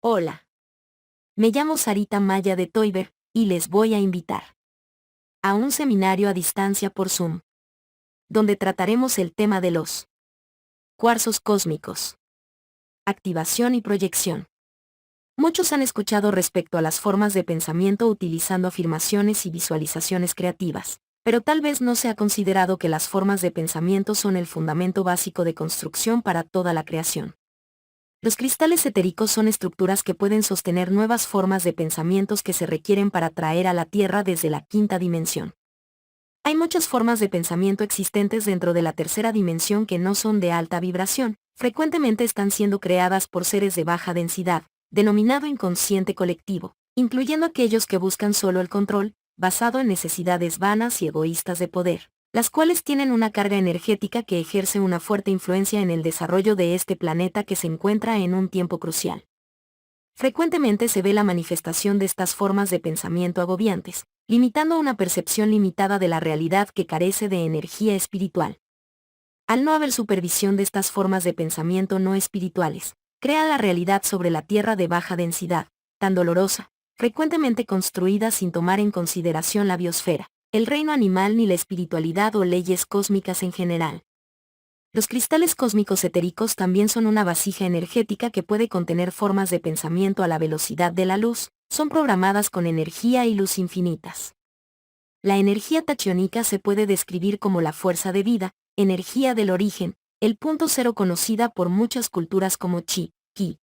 Hola, me llamo Sarita Maya de Toiber, y les voy a invitar a un seminario a distancia por Zoom, donde trataremos el tema de los cuarzos cósmicos, activación y proyección. Muchos han escuchado respecto a las formas de pensamiento utilizando afirmaciones y visualizaciones creativas, pero tal vez no se ha considerado que las formas de pensamiento son el fundamento básico de construcción para toda la creación. Los cristales etéricos son estructuras que pueden sostener nuevas formas de pensamientos que se requieren para traer a la Tierra desde la quinta dimensión. Hay muchas formas de pensamiento existentes dentro de la tercera dimensión que no son de alta vibración, frecuentemente están siendo creadas por seres de baja densidad, denominado inconsciente colectivo, incluyendo aquellos que buscan solo el control, basado en necesidades vanas y egoístas de poder, las cuales tienen una carga energética que ejerce una fuerte influencia en el desarrollo de este planeta que se encuentra en un tiempo crucial. Frecuentemente se ve la manifestación de estas formas de pensamiento agobiantes, limitando una percepción limitada de la realidad que carece de energía espiritual. Al no haber supervisión de estas formas de pensamiento no espirituales, crea la realidad sobre la Tierra de baja densidad, tan dolorosa, frecuentemente construida sin tomar en consideración la biosfera, el reino animal ni la espiritualidad o leyes cósmicas en general. Los cristales cósmicos etéricos también son una vasija energética que puede contener formas de pensamiento a la velocidad de la luz, son programadas con energía y luz infinitas. La energía tachiónica se puede describir como la fuerza de vida, energía del origen, el punto cero conocida por muchas culturas como chi, ki.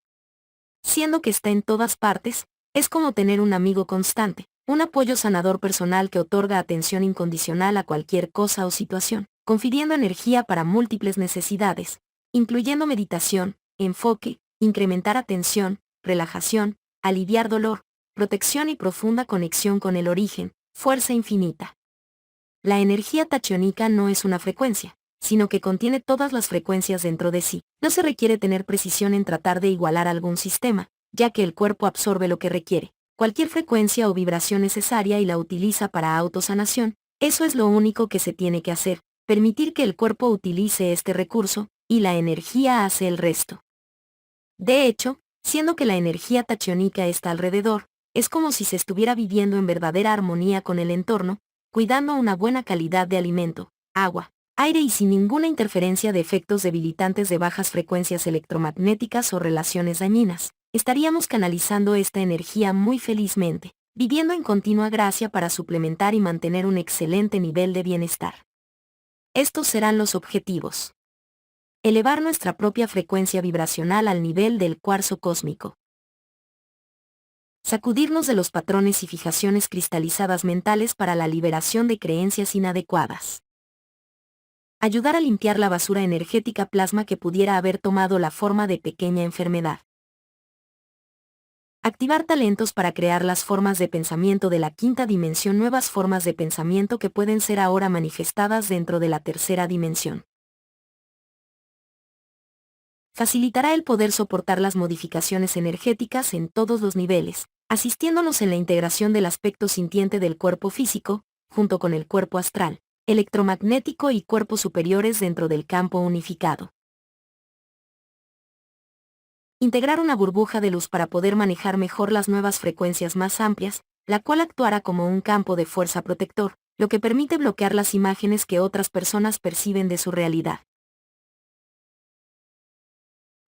Siendo que está en todas partes, es como tener un amigo constante, un apoyo sanador personal que otorga atención incondicional a cualquier cosa o situación, confiriendo energía para múltiples necesidades, incluyendo meditación, enfoque, incrementar atención, relajación, aliviar dolor, protección y profunda conexión con el origen, fuerza infinita. La energía tachiónica no es una frecuencia, sino que contiene todas las frecuencias dentro de sí. No se requiere tener precisión en tratar de igualar algún sistema, ya que el cuerpo absorbe lo que requiere, cualquier frecuencia o vibración necesaria y la utiliza para autosanación. Eso es lo único que se tiene que hacer, permitir que el cuerpo utilice este recurso, y la energía hace el resto. De hecho, siendo que la energía tachiónica está alrededor, es como si se estuviera viviendo en verdadera armonía con el entorno, cuidando una buena calidad de alimento, agua, aire y sin ninguna interferencia de efectos debilitantes de bajas frecuencias electromagnéticas o relaciones dañinas. Estaríamos canalizando esta energía muy felizmente, viviendo en continua gracia para suplementar y mantener un excelente nivel de bienestar. Estos serán los objetivos: elevar nuestra propia frecuencia vibracional al nivel del cuarzo cósmico. Sacudirnos de los patrones y fijaciones cristalizadas mentales para la liberación de creencias inadecuadas. Ayudar a limpiar la basura energética plasma que pudiera haber tomado la forma de pequeña enfermedad. Activar talentos para crear las formas de pensamiento de la quinta dimensión, nuevas formas de pensamiento que pueden ser ahora manifestadas dentro de la tercera dimensión. Facilitará el poder soportar las modificaciones energéticas en todos los niveles, asistiéndonos en la integración del aspecto sintiente del cuerpo físico, junto con el cuerpo astral, electromagnético y cuerpos superiores dentro del campo unificado. Integrar una burbuja de luz para poder manejar mejor las nuevas frecuencias más amplias, la cual actuará como un campo de fuerza protector, lo que permite bloquear las imágenes que otras personas perciben de su realidad.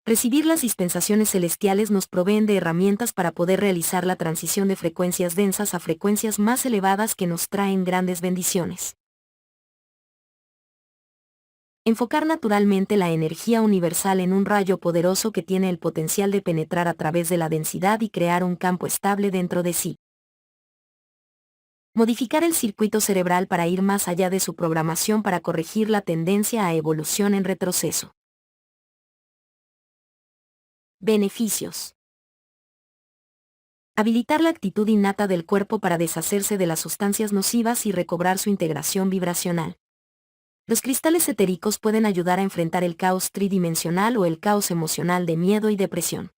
Recibir las dispensaciones celestiales nos proveen de herramientas para poder realizar la transición de frecuencias densas a frecuencias más elevadas que nos traen grandes bendiciones. Enfocar naturalmente la energía universal en un rayo poderoso que tiene el potencial de penetrar a través de la densidad y crear un campo estable dentro de sí. Modificar el circuito cerebral para ir más allá de su programación para corregir la tendencia a evolución en retroceso. Beneficios. Habilitar la actitud innata del cuerpo para deshacerse de las sustancias nocivas y recobrar su integración vibracional. Los cristales etéricos pueden ayudar a enfrentar el caos tridimensional o el caos emocional de miedo y depresión.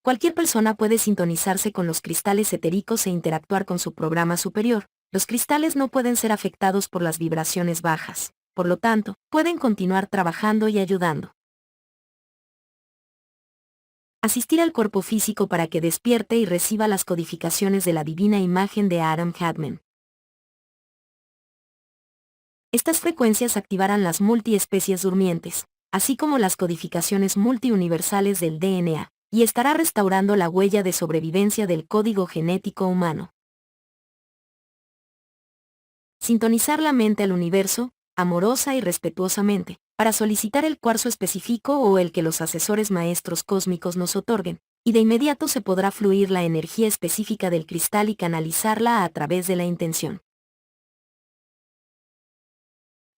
Cualquier persona puede sintonizarse con los cristales etéricos e interactuar con su programa superior. Los cristales no pueden ser afectados por las vibraciones bajas, por lo tanto, pueden continuar trabajando y ayudando. Asistir al cuerpo físico para que despierte y reciba las codificaciones de la divina imagen de Adam Hadman. Estas frecuencias activarán las multiespecies durmientes, así como las codificaciones multiuniversales del DNA, y estará restaurando la huella de sobrevivencia del código genético humano. Sintonizar la mente al universo, amorosa y respetuosamente, para solicitar el cuarzo específico o el que los asesores maestros cósmicos nos otorguen, y de inmediato se podrá fluir la energía específica del cristal y canalizarla a través de la intención.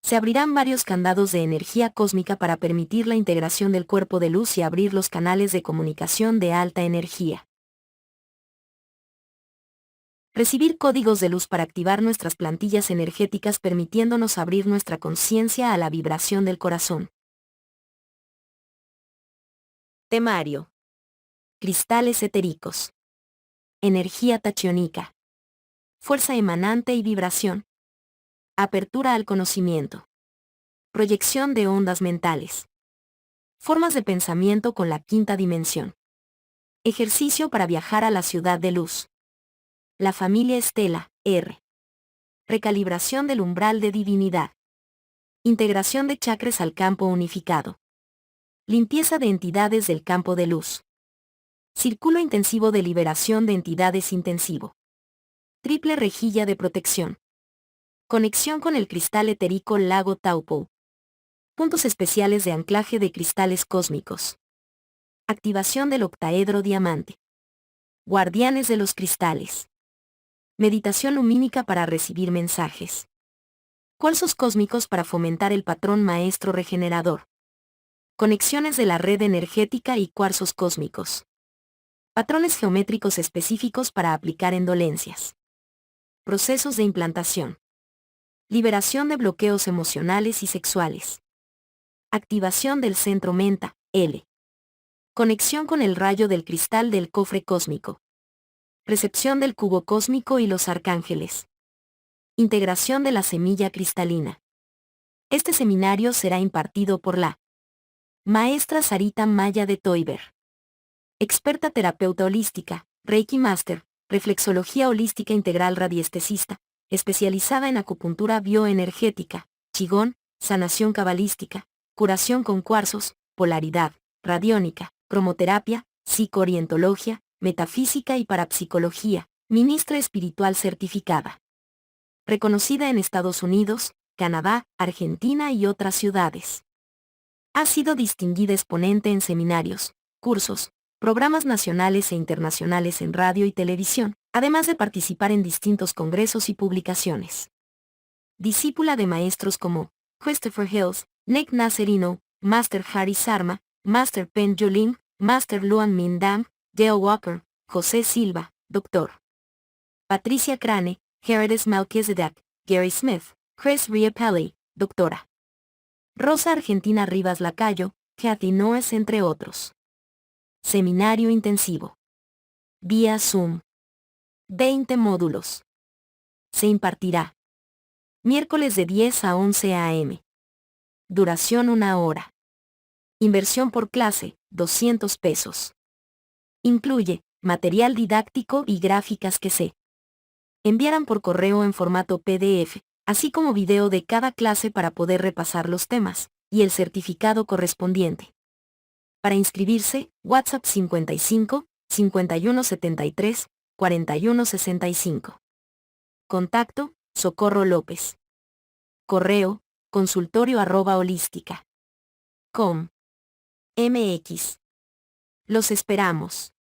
Se abrirán varios candados de energía cósmica para permitir la integración del cuerpo de luz y abrir los canales de comunicación de alta energía. Recibir códigos de luz para activar nuestras plantillas energéticas permitiéndonos abrir nuestra conciencia a la vibración del corazón. Temario. Cristales etéricos. Energía tachiónica. Fuerza emanante y vibración. Apertura al conocimiento. Proyección de ondas mentales. Formas de pensamiento con la quinta dimensión. Ejercicio para viajar a la ciudad de luz. La familia Estela, R. Recalibración del umbral de divinidad. Integración de chakras al campo unificado. Limpieza de entidades del campo de luz. Círculo intensivo de liberación de entidades intensivo. Triple rejilla de protección. Conexión con el cristal etérico lago Taupo. Puntos especiales de anclaje de cristales cósmicos. Activación del octaedro diamante. Guardianes de los cristales. Meditación lumínica para recibir mensajes. Cuarzos cósmicos para fomentar el patrón maestro regenerador. Conexiones de la red energética y cuarzos cósmicos. Patrones geométricos específicos para aplicar en dolencias. Procesos de implantación. Liberación de bloqueos emocionales y sexuales. Activación del centro menta, L. Conexión con el rayo del cristal del cofre cósmico. Recepción del cubo cósmico y los arcángeles. Integración de la semilla cristalina. Este seminario será impartido por la maestra Sarita Maya de Toiber. Experta terapeuta holística, Reiki Master, reflexología holística integral radiestesista, especializada en acupuntura bioenergética, qigong, sanación cabalística, curación con cuarzos, polaridad, radiónica, cromoterapia, psicoorientología, metafísica y parapsicología, ministra espiritual certificada. Reconocida en Estados Unidos, Canadá, Argentina y otras ciudades. Ha sido distinguida exponente en seminarios, cursos, programas nacionales e internacionales en radio y televisión, además de participar en distintos congresos y publicaciones. Discípula de maestros como Christopher Hills, Nick Nasserino, Master Harry Sarma, Master Pen Joling, Master Luan Min Dam, Dale Walker, José Silva, Dr. Patricia Crane, Herodes Melchizedek, Gary Smith, Chris Riepelli, Dra. Rosa Argentina Rivas Lacayo, Kathy Noes entre otros. Seminario intensivo. Vía Zoom. 20 módulos. Se impartirá. Miércoles de 10 a 11 a.m. Duración 1 hora. Inversión por clase, 200 pesos. Incluye material didáctico y gráficas que se enviarán por correo en formato PDF, así como video de cada clase para poder repasar los temas, y el certificado correspondiente. Para inscribirse, WhatsApp 55 5173 4165. Contacto, Socorro López. Correo, consultorio@holística.com. MX. Los esperamos.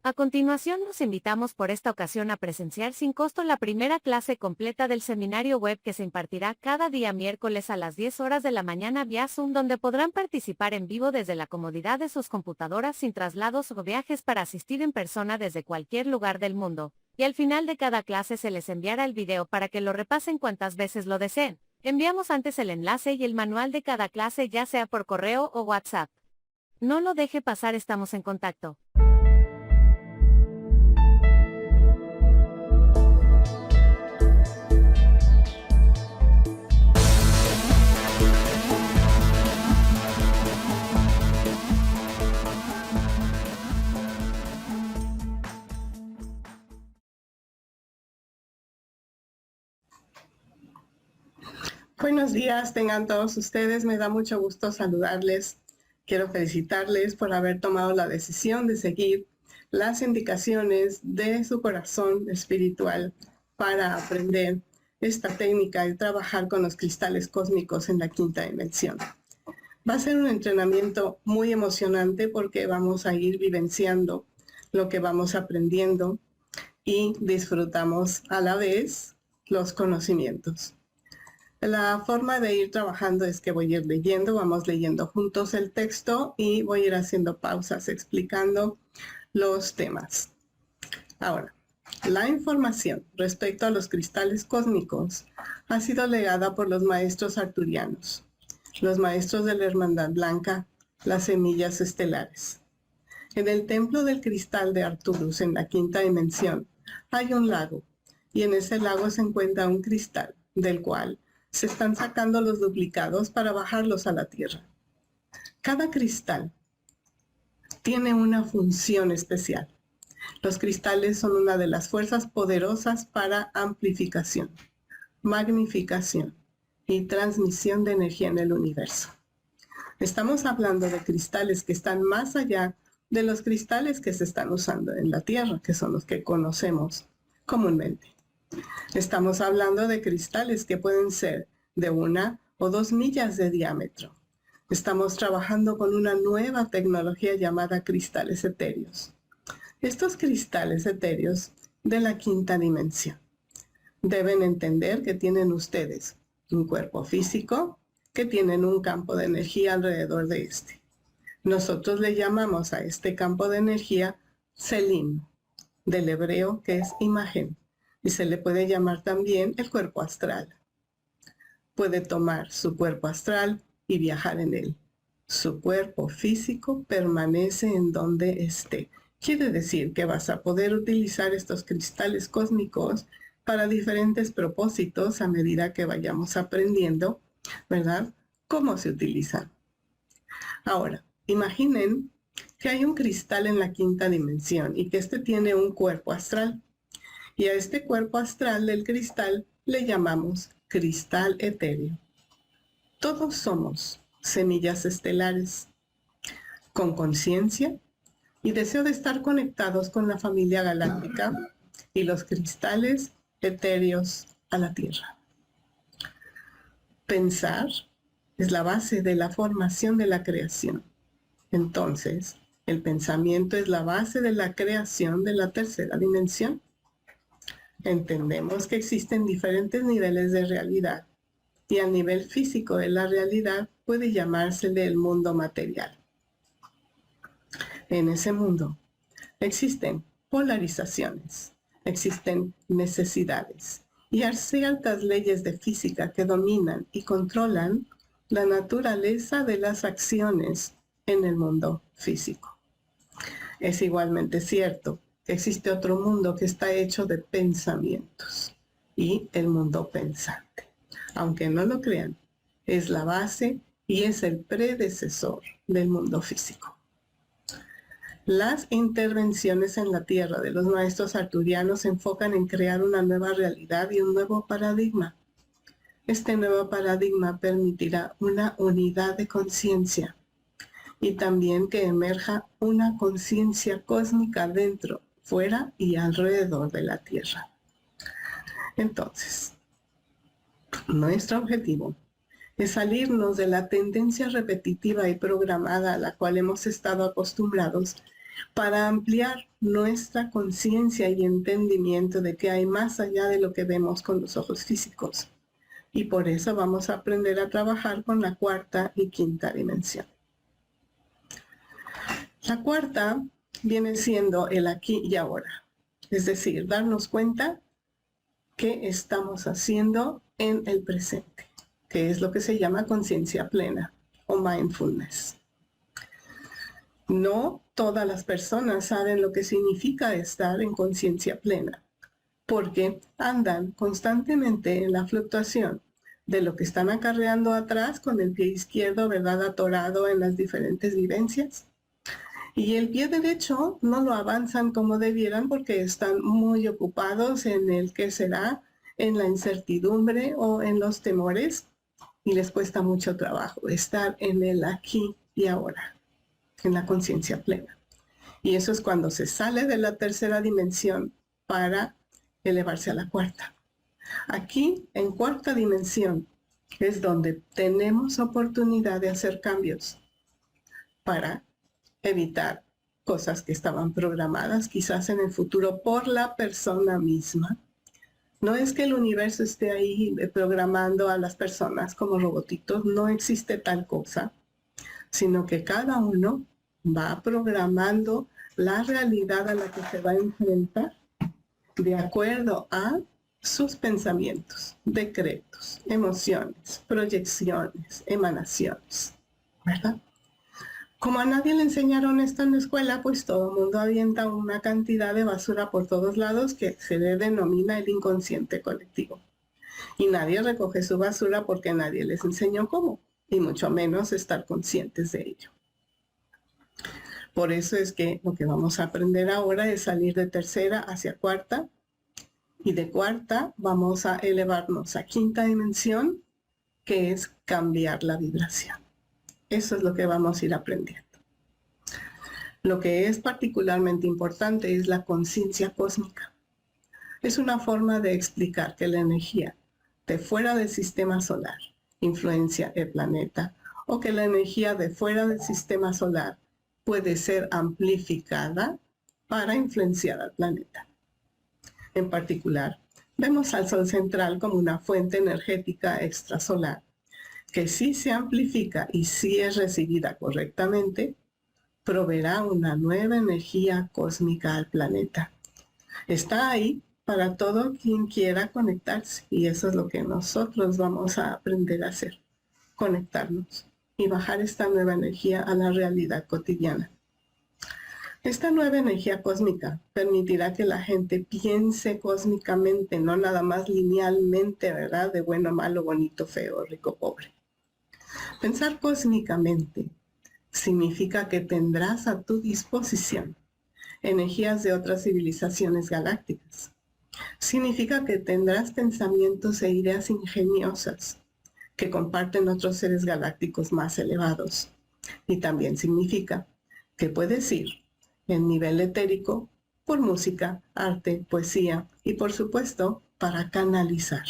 A continuación los invitamos por esta ocasión a presenciar sin costo la primera clase completa del seminario web que se impartirá cada día miércoles a las 10 horas de la mañana vía Zoom, donde podrán participar en vivo desde la comodidad de sus computadoras sin traslados o viajes para asistir en persona desde cualquier lugar del mundo. Y al final de cada clase se les enviará el video para que lo repasen cuantas veces lo deseen. Enviamos antes el enlace y el manual de cada clase, ya sea por correo o WhatsApp. No lo deje pasar, estamos en contacto. Buenos días, tengan todos ustedes. Me da mucho gusto saludarles. Quiero felicitarles por haber tomado la decisión de seguir las indicaciones de su corazón espiritual para aprender esta técnica y trabajar con los cristales cósmicos en la quinta dimensión. Va a ser un entrenamiento muy emocionante porque vamos a ir vivenciando lo que vamos aprendiendo y disfrutamos a la vez los conocimientos. La forma de ir trabajando es que voy a ir leyendo, vamos leyendo juntos el texto y voy a ir haciendo pausas explicando los temas. Ahora, la información respecto a los cristales cósmicos ha sido legada por los maestros arturianos, los maestros de la Hermandad Blanca, las semillas estelares. En el templo del cristal de Arturus, en la quinta dimensión, hay un lago, y en ese lago se encuentra un cristal, del cual se están sacando los duplicados para bajarlos a la Tierra. Cada cristal tiene una función especial. Los cristales son una de las fuerzas poderosas para amplificación, magnificación y transmisión de energía en el universo. Estamos hablando de cristales que están más allá de los cristales que se están usando en la Tierra, que son los que conocemos comúnmente. Estamos hablando de cristales que pueden ser de 1 o 2 millas de diámetro. Estamos trabajando con una nueva tecnología llamada cristales etéreos. Estos cristales etéreos de la quinta dimensión deben entender que tienen ustedes un cuerpo físico, que tienen un campo de energía alrededor de este. Nosotros le llamamos a este campo de energía Selim, del hebreo que es imagen, y se le puede llamar también el cuerpo astral. Puede tomar su cuerpo astral y viajar en él. Su cuerpo físico permanece en donde esté. Quiere decir que vas a poder utilizar estos cristales cósmicos para diferentes propósitos a medida que vayamos aprendiendo, ¿verdad?, cómo se utilizan. Ahora, imaginen que hay un cristal en la quinta dimensión y que este tiene un cuerpo astral. Y a este cuerpo astral del cristal le llamamos cristal etéreo. Todos somos semillas estelares, con conciencia y deseo de estar conectados con la familia galáctica y los cristales etéreos a la Tierra. Pensar es la base de la formación de la creación. Entonces, el pensamiento es la base de la creación de la tercera dimensión. Entendemos que existen diferentes niveles de realidad y a nivel físico de la realidad puede llamársele el mundo material. En ese mundo existen polarizaciones, existen necesidades y hay ciertas leyes de física que dominan y controlan la naturaleza de las acciones en el mundo físico. Es igualmente cierto que existe otro mundo que está hecho de pensamientos y el mundo pensante. Aunque no lo crean, es la base y es el predecesor del mundo físico. Las intervenciones en la Tierra de los maestros arturianos se enfocan en crear una nueva realidad y un nuevo paradigma. Este nuevo paradigma permitirá una unidad de conciencia y también que emerja una conciencia cósmica dentro, fuera y alrededor de la Tierra. Entonces, nuestro objetivo es salirnos de la tendencia repetitiva y programada a la cual hemos estado acostumbrados para ampliar nuestra conciencia y entendimiento de que hay más allá de lo que vemos con los ojos físicos. Y por eso vamos a aprender a trabajar con la cuarta y quinta dimensión. La cuarta viene siendo el aquí y ahora. Es decir, darnos cuenta qué estamos haciendo en el presente, que es lo que se llama conciencia plena o mindfulness. No todas las personas saben lo que significa estar en conciencia plena, porque andan constantemente en la fluctuación de lo que están acarreando atrás con el pie izquierdo, ¿verdad?, atorado en las diferentes vivencias. Y el pie derecho no lo avanzan como debieran porque están muy ocupados en el qué será, en la incertidumbre o en los temores y les cuesta mucho trabajo estar en el aquí y ahora, en la conciencia plena. Y eso es cuando se sale de la tercera dimensión para elevarse a la cuarta. Aquí, en cuarta dimensión, es donde tenemos oportunidad de hacer cambios para evitar cosas que estaban programadas quizás en el futuro por la persona misma. No es que el universo esté ahí programando a las personas como robotitos, no existe tal cosa, sino que cada uno va programando la realidad a la que se va a enfrentar de acuerdo a sus pensamientos, decretos, emociones, proyecciones, emanaciones, ¿verdad? Como a nadie le enseñaron esto en la escuela, pues todo el mundo avienta una cantidad de basura por todos lados que se le denomina el inconsciente colectivo. Y nadie recoge su basura porque nadie les enseñó cómo, y mucho menos estar conscientes de ello. Por eso es que lo que vamos a aprender ahora es salir de tercera hacia cuarta, y de cuarta vamos a elevarnos a quinta dimensión, que es cambiar la vibración. Eso es lo que vamos a ir aprendiendo. Lo que es particularmente importante es la conciencia cósmica. Es una forma de explicar que la energía de fuera del sistema solar influencia el planeta, o que la energía de fuera del sistema solar puede ser amplificada para influenciar al planeta. En particular, vemos al Sol central como una fuente energética extrasolar que si se amplifica y si es recibida correctamente, proveerá una nueva energía cósmica al planeta. Está ahí para todo quien quiera conectarse, y eso es lo que nosotros vamos a aprender a hacer, conectarnos y bajar esta nueva energía a la realidad cotidiana. Esta nueva energía cósmica permitirá que la gente piense cósmicamente, no nada más linealmente, ¿verdad? De bueno, malo, bonito, feo, rico, pobre. Pensar cósmicamente significa que tendrás a tu disposición energías de otras civilizaciones galácticas. Significa que tendrás pensamientos e ideas ingeniosas que comparten otros seres galácticos más elevados. Y también significa que puedes ir en nivel etérico por música, arte, poesía y por supuesto para canalizar,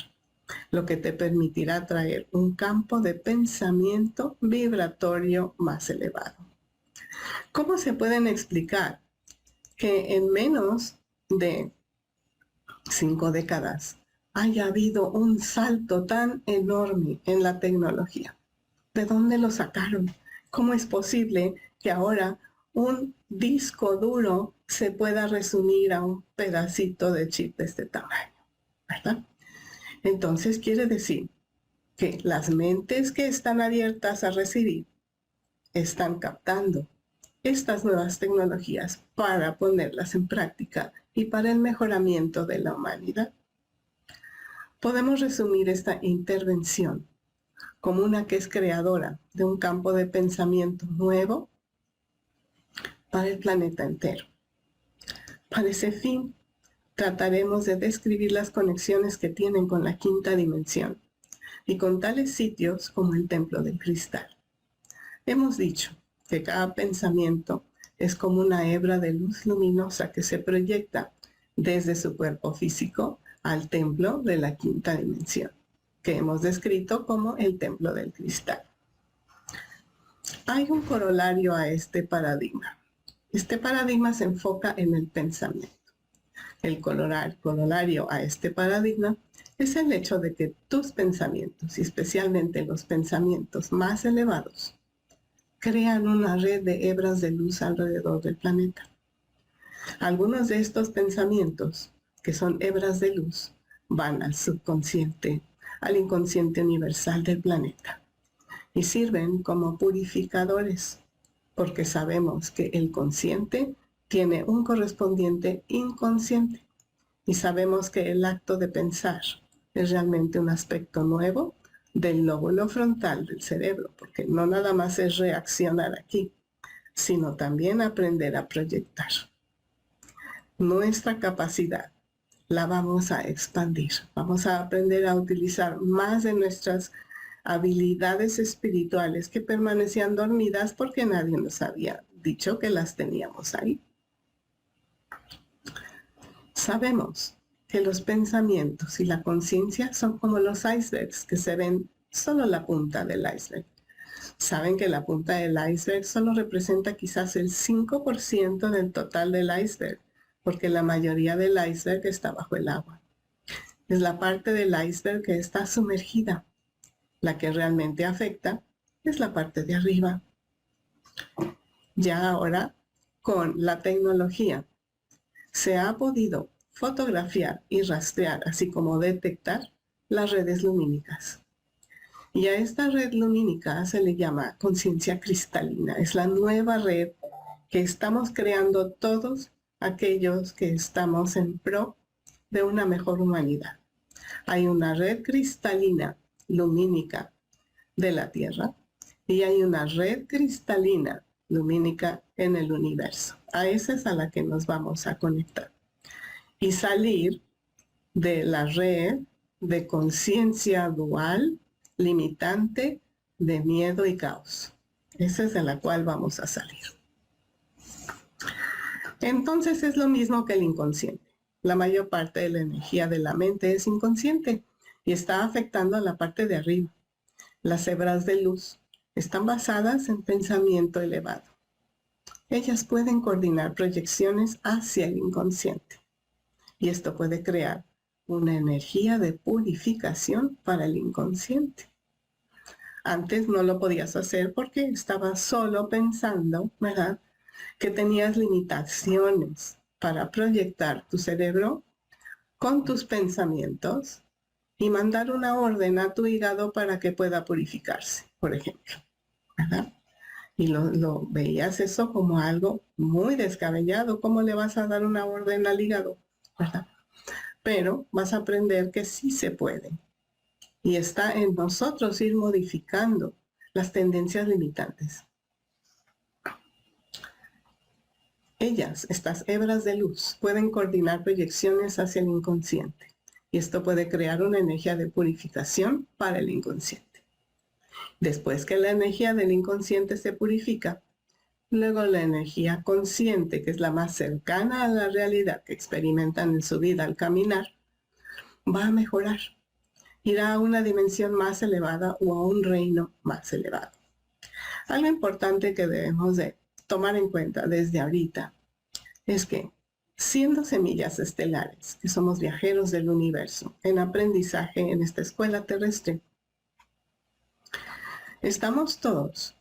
lo que te permitirá traer un campo de pensamiento vibratorio más elevado. ¿Cómo se pueden explicar que en menos de 5 décadas haya habido un salto tan enorme en la tecnología? ¿De dónde lo sacaron? ¿Cómo es posible que ahora un disco duro se pueda resumir a un pedacito de chip de este tamaño, ¿verdad? Entonces quiere decir que las mentes que están abiertas a recibir están captando estas nuevas tecnologías para ponerlas en práctica y para el mejoramiento de la humanidad. Podemos resumir esta intervención como una que es creadora de un campo de pensamiento nuevo para el planeta entero. Para ese fin, trataremos de describir las conexiones que tienen con la quinta dimensión y con tales sitios como el Templo del Cristal. Hemos dicho que cada pensamiento es como una hebra de luz luminosa que se proyecta desde su cuerpo físico al templo de la quinta dimensión, que hemos descrito como el Templo del Cristal. Hay un corolario a este paradigma. Este paradigma se enfoca en el pensamiento. El corolario a este paradigma es el hecho de que tus pensamientos, y especialmente los pensamientos más elevados, crean una red de hebras de luz alrededor del planeta. Algunos de estos pensamientos, que son hebras de luz, van al subconsciente, al inconsciente universal del planeta, y sirven como purificadores, porque sabemos que el consciente tiene un correspondiente inconsciente, y sabemos que el acto de pensar es realmente un aspecto nuevo del lóbulo frontal del cerebro, porque no nada más es reaccionar aquí, sino también aprender a proyectar. Nuestra capacidad la vamos a expandir, vamos a aprender a utilizar más de nuestras habilidades espirituales que permanecían dormidas porque nadie nos había dicho que las teníamos ahí. Sabemos que los pensamientos y la conciencia son como los icebergs, que se ven solo la punta del iceberg. Saben que la punta del iceberg solo representa quizás el 5% del total del iceberg, porque la mayoría del iceberg está bajo el agua. Es la parte del iceberg que está sumergida. La que realmente afecta es la parte de arriba. Ya ahora, con la tecnología, se ha podido fotografiar y rastrear, así como detectar las redes lumínicas. Y a esta red lumínica se le llama conciencia cristalina. Es la nueva red que estamos creando todos aquellos que estamos en pro de una mejor humanidad. Hay una red cristalina lumínica de la Tierra y hay una red cristalina lumínica en el universo. A esa es a la que nos vamos a conectar. Y salir de la red de conciencia dual, limitante, de miedo y caos. Esa es de la cual vamos a salir. Entonces es lo mismo que el inconsciente. La mayor parte de la energía de la mente es inconsciente y está afectando a la parte de arriba. Las hebras de luz están basadas en pensamiento elevado. Ellas pueden coordinar proyecciones hacia el inconsciente y esto puede crear una energía de purificación para el inconsciente. Antes no lo podías hacer porque estabas solo pensando, ¿verdad?, que tenías limitaciones para proyectar tu cerebro con tus pensamientos y mandar una orden a tu hígado para que pueda purificarse, por ejemplo, ¿verdad? Y lo veías eso como algo muy descabellado. ¿Cómo le vas a dar una orden al hígado? ¿Verdad? Pero vas a aprender que sí se puede. Y está en nosotros ir modificando las tendencias limitantes. Ellas, estas hebras de luz, pueden coordinar proyecciones hacia el inconsciente. Y esto puede crear una energía de purificación para el inconsciente. Después que la energía del inconsciente se purifica, luego la energía consciente, que es la más cercana a la realidad que experimentan en su vida al caminar, va a mejorar. Irá a una dimensión más elevada o a un reino más elevado. Algo importante que debemos de tomar en cuenta desde ahorita es que, siendo semillas estelares, que somos viajeros del universo en aprendizaje en esta escuela terrestre, estamos todos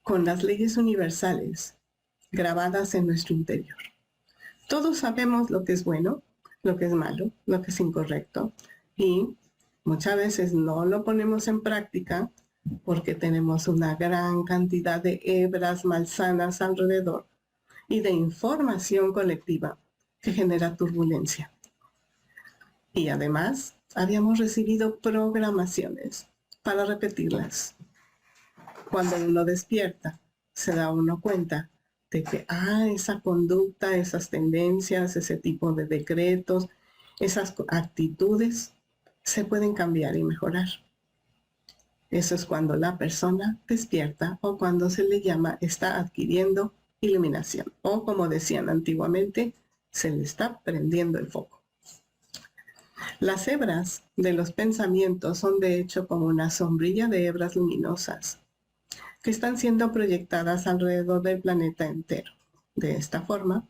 con las leyes universales grabadas en nuestro interior. Todos sabemos lo que es bueno, lo que es malo, lo que es incorrecto y muchas veces no lo ponemos en práctica porque tenemos una gran cantidad de hebras malsanas alrededor y de información colectiva que genera turbulencia. Y además, habíamos recibido programaciones para repetirlas. Cuando uno despierta, se da uno cuenta de que, esa conducta, esas tendencias, ese tipo de decretos, esas actitudes se pueden cambiar y mejorar. Eso es cuando la persona despierta o cuando se le llama está adquiriendo iluminación. O como decían antiguamente, se le está prendiendo el foco. Las hebras de los pensamientos son de hecho como una sombrilla de hebras luminosas que están siendo proyectadas alrededor del planeta entero. De esta forma,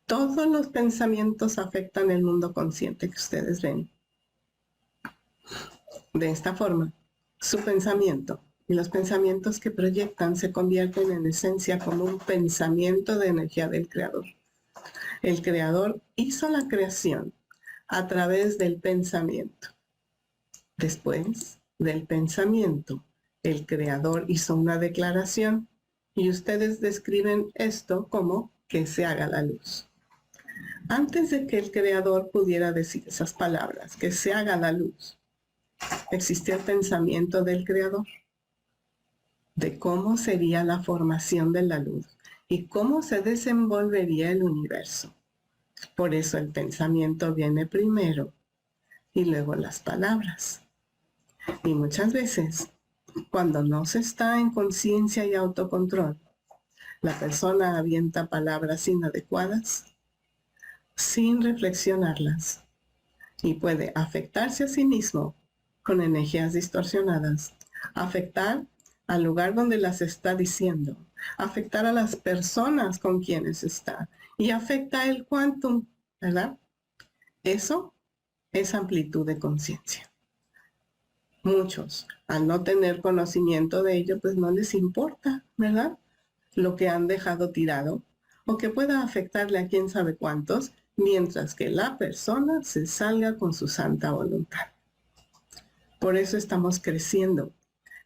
todos los pensamientos afectan el mundo consciente que ustedes ven. De esta forma, su pensamiento y los pensamientos que proyectan se convierten en esencia como un pensamiento de energía del Creador. El Creador hizo la creación a través del pensamiento. Después del pensamiento, el Creador hizo una declaración y ustedes describen esto como que se haga la luz. Antes de que el Creador pudiera decir esas palabras, que se haga la luz, existió el pensamiento del Creador de cómo sería la formación de la luz y cómo se desenvolvería el universo. Por eso el pensamiento viene primero y luego las palabras. Y muchas veces, cuando no se está en conciencia y autocontrol, la persona avienta palabras inadecuadas sin reflexionarlas y puede afectarse a sí mismo con energías distorsionadas, afectar al lugar donde las está diciendo, afectar a las personas con quienes está y afecta el quantum, ¿verdad? Eso es amplitud de conciencia. Muchos, al no tener conocimiento de ello, pues no les importa, ¿verdad? Lo que han dejado tirado o que pueda afectarle a quién sabe cuántos, mientras que la persona se salga con su santa voluntad. Por eso estamos creciendo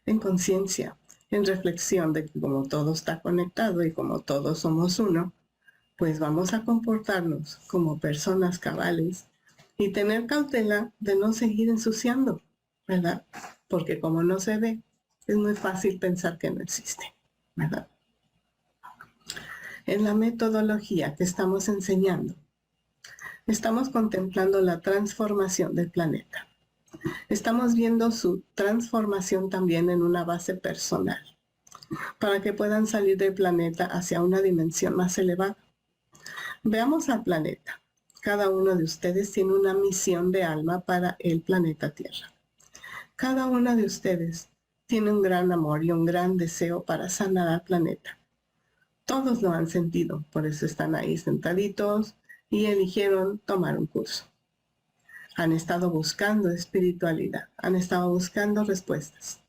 en conciencia, en reflexión de que como todo está conectado y como todos somos uno, pues vamos a comportarnos como personas cabales y tener cautela de no seguir ensuciando, ¿verdad? Porque como no se ve, es muy fácil pensar que no existe, ¿verdad? En la metodología que estamos enseñando, estamos contemplando la transformación del planeta. Estamos viendo su transformación también en una base personal, para que puedan salir del planeta hacia una dimensión más elevada. Veamos al planeta. Cada uno de ustedes tiene una misión de alma para el planeta Tierra. Cada uno de ustedes tiene un gran amor y un gran deseo para sanar al planeta. Todos lo han sentido, por eso están ahí sentaditos y eligieron tomar un curso. Han estado buscando espiritualidad, han estado buscando respuestas.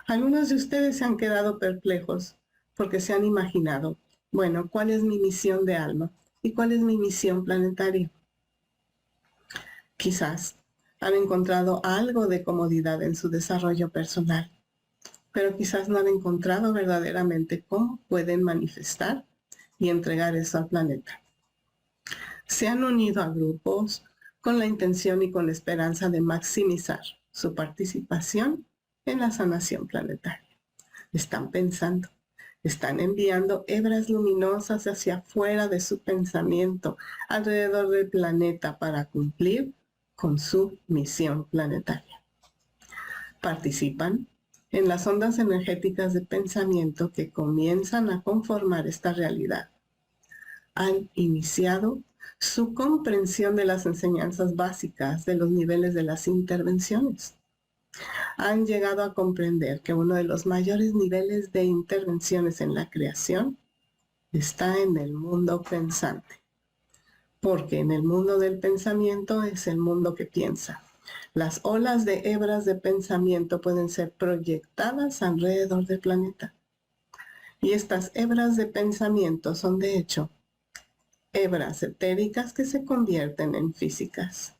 Algunos de ustedes se han quedado perplejos porque se han imaginado, bueno, ¿cuál es mi misión de alma? ¿Y cuál es mi misión planetaria? Quizás han encontrado algo de comodidad en su desarrollo personal, pero quizás no han encontrado verdaderamente cómo pueden manifestar y entregar eso al planeta. Se han unido a grupos con la intención y con la esperanza de maximizar su participación en la sanación planetaria. Están pensando, están enviando hebras luminosas hacia afuera de su pensamiento, alrededor del planeta para cumplir con su misión planetaria. Participan en las ondas energéticas de pensamiento que comienzan a conformar esta realidad. Han iniciado su comprensión de las enseñanzas básicas de los niveles de las intervenciones. Han llegado a comprender que uno de los mayores niveles de intervenciones en la creación está en el mundo pensante. Porque en el mundo del pensamiento es el mundo que piensa. Las olas de hebras de pensamiento pueden ser proyectadas alrededor del planeta. Y estas hebras de pensamiento son de hecho hebras etéricas que se convierten en físicas.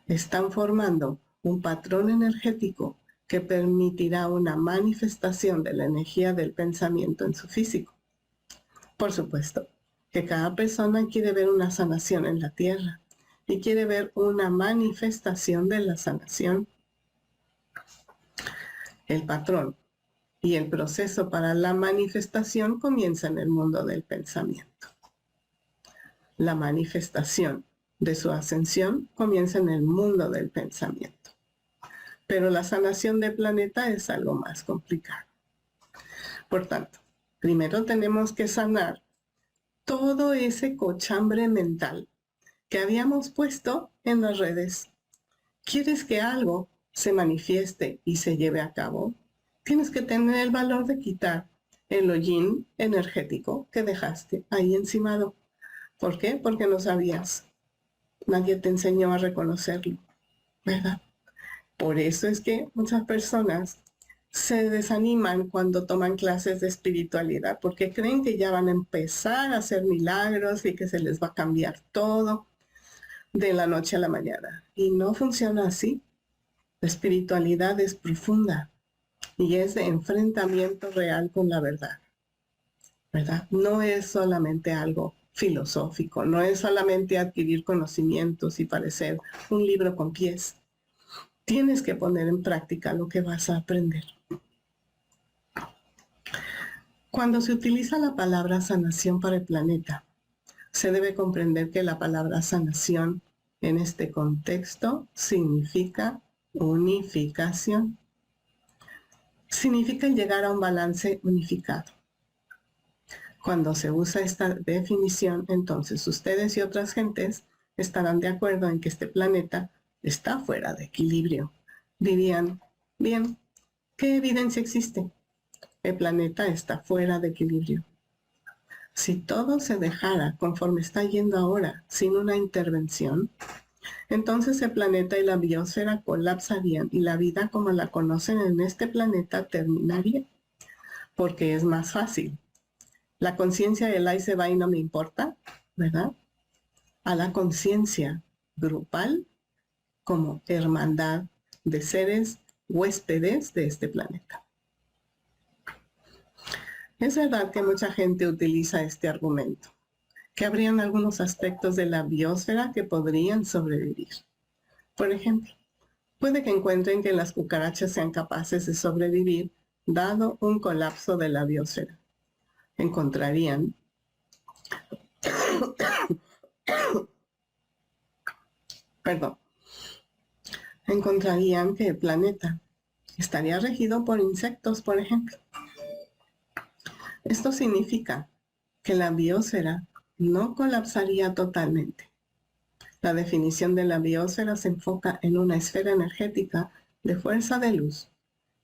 Están formando un patrón energético que permitirá una manifestación de la energía del pensamiento en su físico. Por supuesto que cada persona quiere ver una sanación en la Tierra y quiere ver una manifestación de la sanación. El patrón y el proceso para la manifestación comienza en el mundo del pensamiento. La manifestación de su ascensión comienza en el mundo del pensamiento. Pero la sanación del planeta es algo más complicado. Por tanto, primero tenemos que sanar todo ese cochambre mental que habíamos puesto en las redes. ¿Quieres que algo se manifieste y se lleve a cabo? Tienes que tener el valor de quitar el hollín energético que dejaste ahí encimado. ¿Por qué? Porque no sabías. Nadie te enseñó a reconocerlo, ¿verdad? Por eso es que muchas personas se desaniman cuando toman clases de espiritualidad, porque creen que ya van a empezar a hacer milagros y que se les va a cambiar todo de la noche a la mañana. Y no funciona así. La espiritualidad es profunda y es de enfrentamiento real con la verdad, ¿verdad? No es solamente algo filosófico, no es solamente adquirir conocimientos y parecer un libro con pies. Tienes que poner en práctica lo que vas a aprender. Cuando se utiliza la palabra sanación para el planeta, se debe comprender que la palabra sanación en este contexto significa unificación. Significa llegar a un balance unificado. Cuando se usa esta definición, entonces ustedes y otras gentes estarán de acuerdo en que este planeta está fuera de equilibrio. Dirían, bien, ¿qué evidencia existe? El planeta está fuera de equilibrio. Si todo se dejara conforme está yendo ahora, sin una intervención, entonces el planeta y la biosfera colapsarían y la vida como la conocen en este planeta terminaría, porque es más fácil. La conciencia del ahí se va y no me importa, ¿verdad? A la conciencia grupal como hermandad de seres huéspedes de este planeta. Es verdad que mucha gente utiliza este argumento, que habrían algunos aspectos de la biosfera que podrían sobrevivir. Por ejemplo, puede que encuentren que las cucarachas sean capaces de sobrevivir dado un colapso de la biosfera. Encontrarían encontrarían que el planeta estaría regido por insectos, por ejemplo. Esto significa que la biosfera no colapsaría totalmente. La definición de la biosfera se enfoca en una esfera energética de fuerza de luz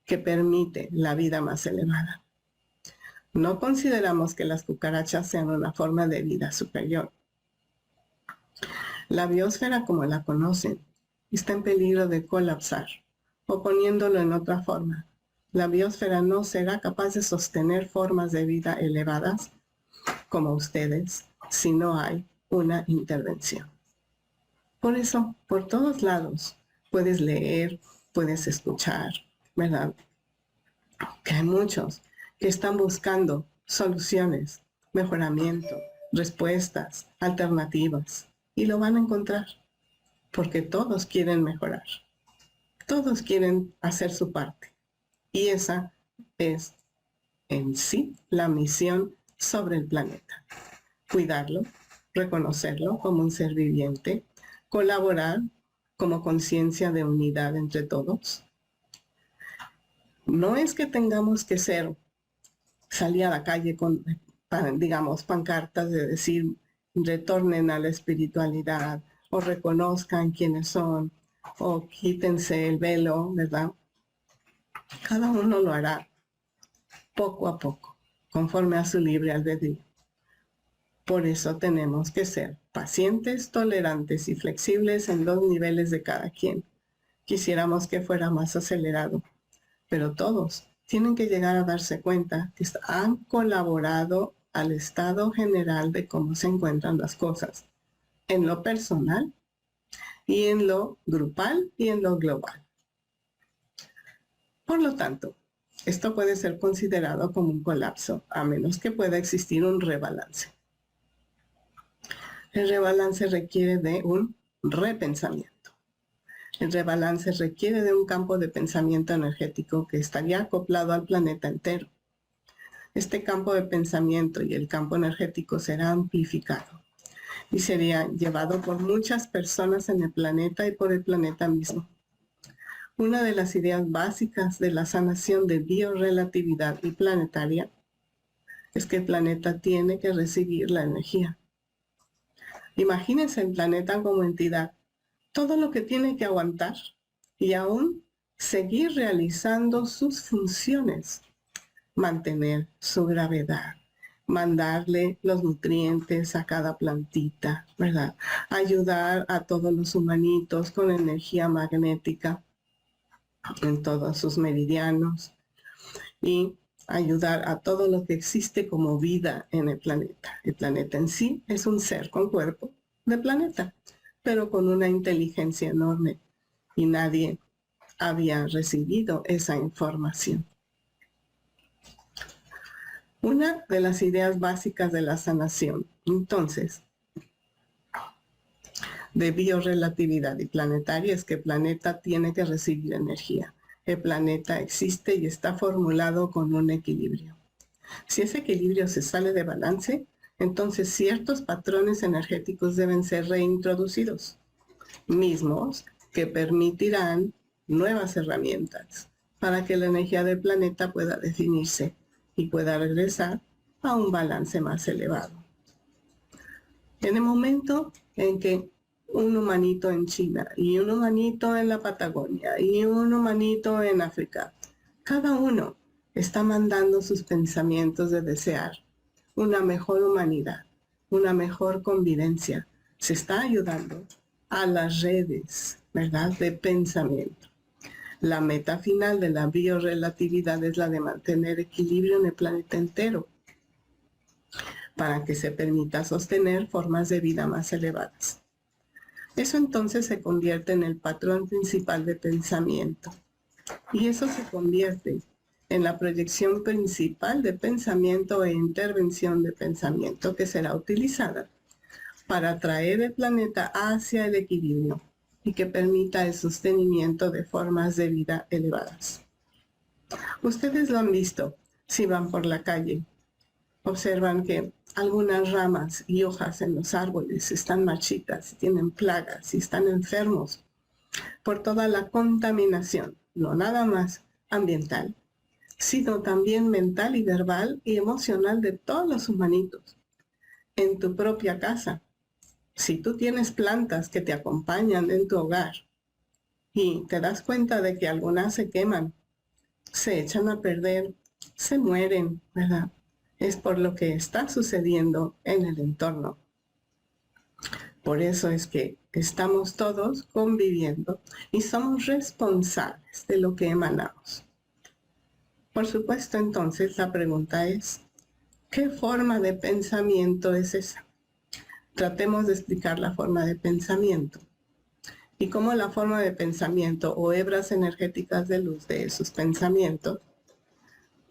que permite la vida más elevada. No consideramos que las cucarachas sean una forma de vida superior. La biosfera como la conocen está en peligro de colapsar, o poniéndolo en otra forma, la biosfera no será capaz de sostener formas de vida elevadas como ustedes si no hay una intervención. Por eso, por todos lados, puedes leer, puedes escuchar, ¿verdad? Que hay muchos que están buscando soluciones, mejoramiento, respuestas, alternativas, y lo van a encontrar, porque todos quieren mejorar, todos quieren hacer su parte, y esa es en sí la misión sobre el planeta. Cuidarlo, reconocerlo como un ser viviente, colaborar como conciencia de unidad entre todos. No es que tengamos que salir a la calle con, digamos, pancartas de decir retornen a la espiritualidad o reconozcan quiénes son o quítense el velo, ¿verdad? Cada uno lo hará poco a poco, conforme a su libre albedrío. Por eso tenemos que ser pacientes, tolerantes y flexibles en los niveles de cada quien. Quisiéramos que fuera más acelerado, pero todos tienen que llegar a darse cuenta que han colaborado al estado general de cómo se encuentran las cosas, en lo personal y en lo grupal y en lo global. Por lo tanto, esto puede ser considerado como un colapso, a menos que pueda existir un rebalance. El rebalance requiere de un repensamiento. El rebalance requiere de un campo de pensamiento energético que estaría acoplado al planeta entero. Este campo de pensamiento y el campo energético será amplificado y sería llevado por muchas personas en el planeta y por el planeta mismo. Una de las ideas básicas de la sanación de biorelatividad y planetaria es que el planeta tiene que recibir la energía. Imagínense el planeta como entidad, todo lo que tiene que aguantar y aún seguir realizando sus funciones, mantener su gravedad, mandarle los nutrientes a cada plantita, ¿verdad? Ayudar a todos los humanitos con energía magnética en todos sus meridianos y ayudar a todo lo que existe como vida en el planeta. El planeta en sí es un ser con cuerpo de planeta, pero con una inteligencia enorme y nadie había recibido esa información. Una de las ideas básicas de la sanación, entonces, de biorelatividad y planetaria es que el planeta tiene que recibir energía. El planeta existe y está formulado con un equilibrio. Si ese equilibrio se sale de balance, entonces ciertos patrones energéticos deben ser reintroducidos, mismos que permitirán nuevas herramientas para que la energía del planeta pueda definirse y pueda regresar a un balance más elevado. En el momento en que un humanito en China y un humanito en la Patagonia y un humanito en África, cada uno está mandando sus pensamientos de desear una mejor humanidad, una mejor convivencia. Se está ayudando a las redes, ¿verdad?, de pensamiento. La meta final de la biorrelatividad es la de mantener equilibrio en el planeta entero, para que se permita sostener formas de vida más elevadas. Eso entonces se convierte en el patrón principal de pensamiento. Y eso se convierte en la proyección principal de pensamiento e intervención de pensamiento que será utilizada para atraer el planeta hacia el equilibrio y que permita el sostenimiento de formas de vida elevadas. Ustedes lo han visto si van por la calle. Observan que algunas ramas y hojas en los árboles están marchitas, tienen plagas y están enfermos por toda la contaminación, no nada más ambiental, sino también mental y verbal y emocional de todos los humanitos. En tu propia casa, si tú tienes plantas que te acompañan en tu hogar y te das cuenta de que algunas se queman, se echan a perder, se mueren, ¿verdad? Es por lo que está sucediendo en el entorno. Por eso es que estamos todos conviviendo y somos responsables de lo que emanamos. Por supuesto, entonces, la pregunta es, ¿qué forma de pensamiento es esa? Tratemos de explicar la forma de pensamiento y cómo la forma de pensamiento o hebras energéticas de luz de esos pensamientos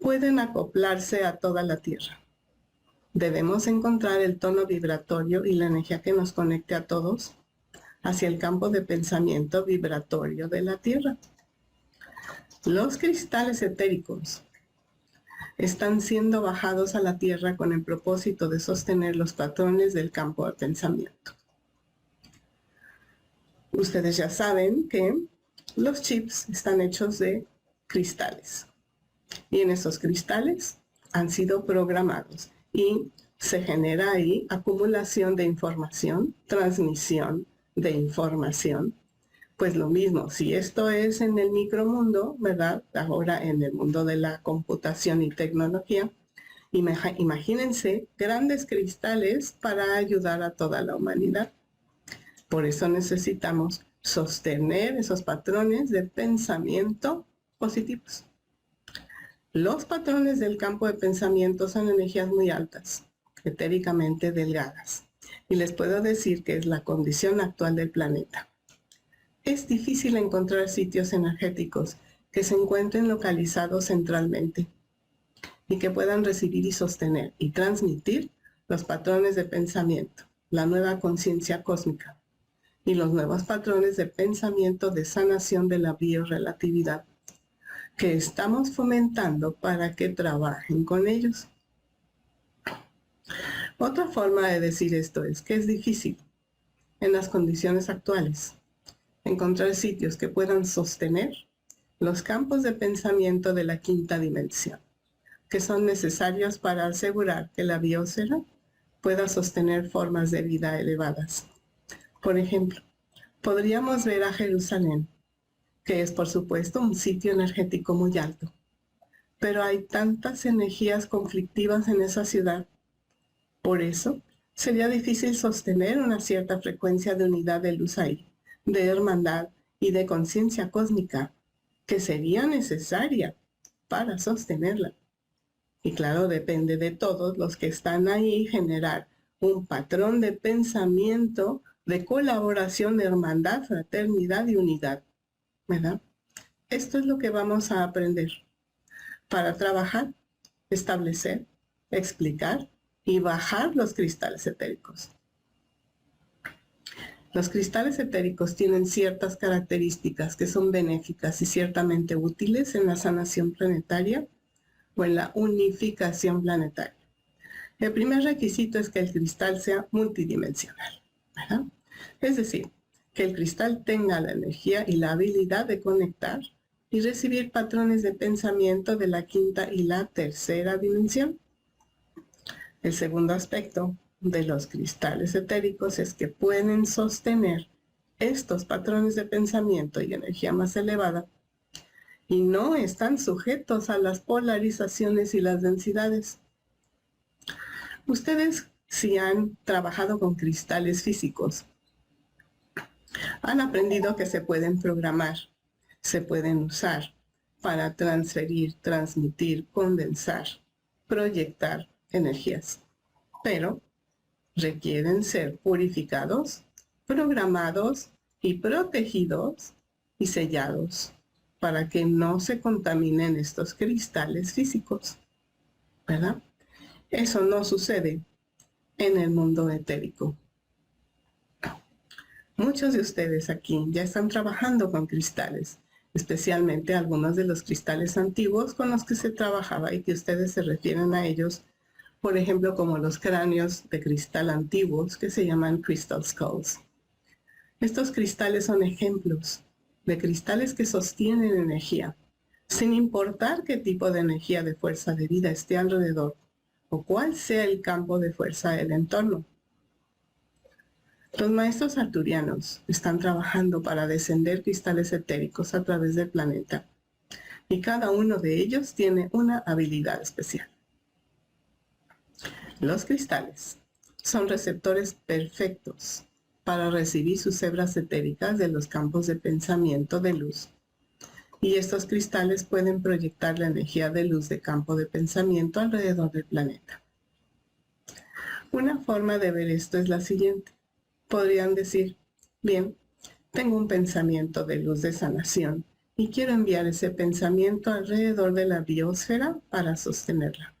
pueden acoplarse a toda la Tierra. Debemos encontrar el tono vibratorio y la energía que nos conecte a todos hacia el campo de pensamiento vibratorio de la Tierra. Los cristales etéricos están siendo bajados a la Tierra con el propósito de sostener los patrones del campo de pensamiento. Ustedes ya saben que los chips están hechos de cristales. Y en esos cristales han sido programados y se genera ahí acumulación de información, transmisión de información. Pues lo mismo, si esto es en el micromundo, ¿verdad? Ahora en el mundo de la computación y tecnología, imagínense grandes cristales para ayudar a toda la humanidad. Por eso necesitamos sostener esos patrones de pensamiento positivos. Los patrones del campo de pensamiento son energías muy altas, etéricamente delgadas, y les puedo decir que es la condición actual del planeta. Es difícil encontrar sitios energéticos que se encuentren localizados centralmente y que puedan recibir y sostener y transmitir los patrones de pensamiento, la nueva conciencia cósmica y los nuevos patrones de pensamiento de sanación de la biorrelatividad que estamos fomentando para que trabajen con ellos. Otra forma de decir esto es que es difícil en las condiciones actuales encontrar sitios que puedan sostener los campos de pensamiento de la quinta dimensión, que son necesarios para asegurar que la biosfera pueda sostener formas de vida elevadas. Por ejemplo, podríamos ver a Jerusalén, que es por supuesto un sitio energético muy alto, pero hay tantas energías conflictivas en esa ciudad. Por eso, sería difícil sostener una cierta frecuencia de unidad de luz ahí, de hermandad y de conciencia cósmica, que sería necesaria para sostenerla. Y claro, depende de todos los que están ahí generar un patrón de pensamiento, de colaboración, de hermandad, fraternidad y unidad, ¿verdad? Esto es lo que vamos a aprender para trabajar, establecer, explicar y bajar los cristales etéricos. Los cristales etéricos tienen ciertas características que son benéficas y ciertamente útiles en la sanación planetaria o en la unificación planetaria. El primer requisito es que el cristal sea multidimensional, ¿verdad? Es decir, que el cristal tenga la energía y la habilidad de conectar y recibir patrones de pensamiento de la quinta y la tercera dimensión. El segundo aspecto de los cristales etéricos es que pueden sostener estos patrones de pensamiento y energía más elevada y no están sujetos a las polarizaciones y las densidades. Ustedes, si han trabajado con cristales físicos, han aprendido que se pueden programar, se pueden usar para transferir, transmitir, condensar, proyectar energías, pero requieren ser purificados, programados y protegidos y sellados para que no se contaminen estos cristales físicos, ¿verdad? Eso no sucede en el mundo etérico. Muchos de ustedes aquí ya están trabajando con cristales, especialmente algunos de los cristales antiguos con los que se trabajaba y que ustedes se refieren a ellos, por ejemplo, como los cráneos de cristal antiguos que se llaman crystal skulls. Estos cristales son ejemplos de cristales que sostienen energía, sin importar qué tipo de energía de fuerza de vida esté alrededor o cuál sea el campo de fuerza del entorno. Los maestros arturianos están trabajando para descender cristales etéricos a través del planeta y cada uno de ellos tiene una habilidad especial. Los cristales son receptores perfectos para recibir sus hebras etéricas de los campos de pensamiento de luz. Y estos cristales pueden proyectar la energía de luz de campo de pensamiento alrededor del planeta. Una forma de ver esto es la siguiente. Podrían decir, bien, tengo un pensamiento de luz de sanación y quiero enviar ese pensamiento alrededor de la biosfera para sostenerla.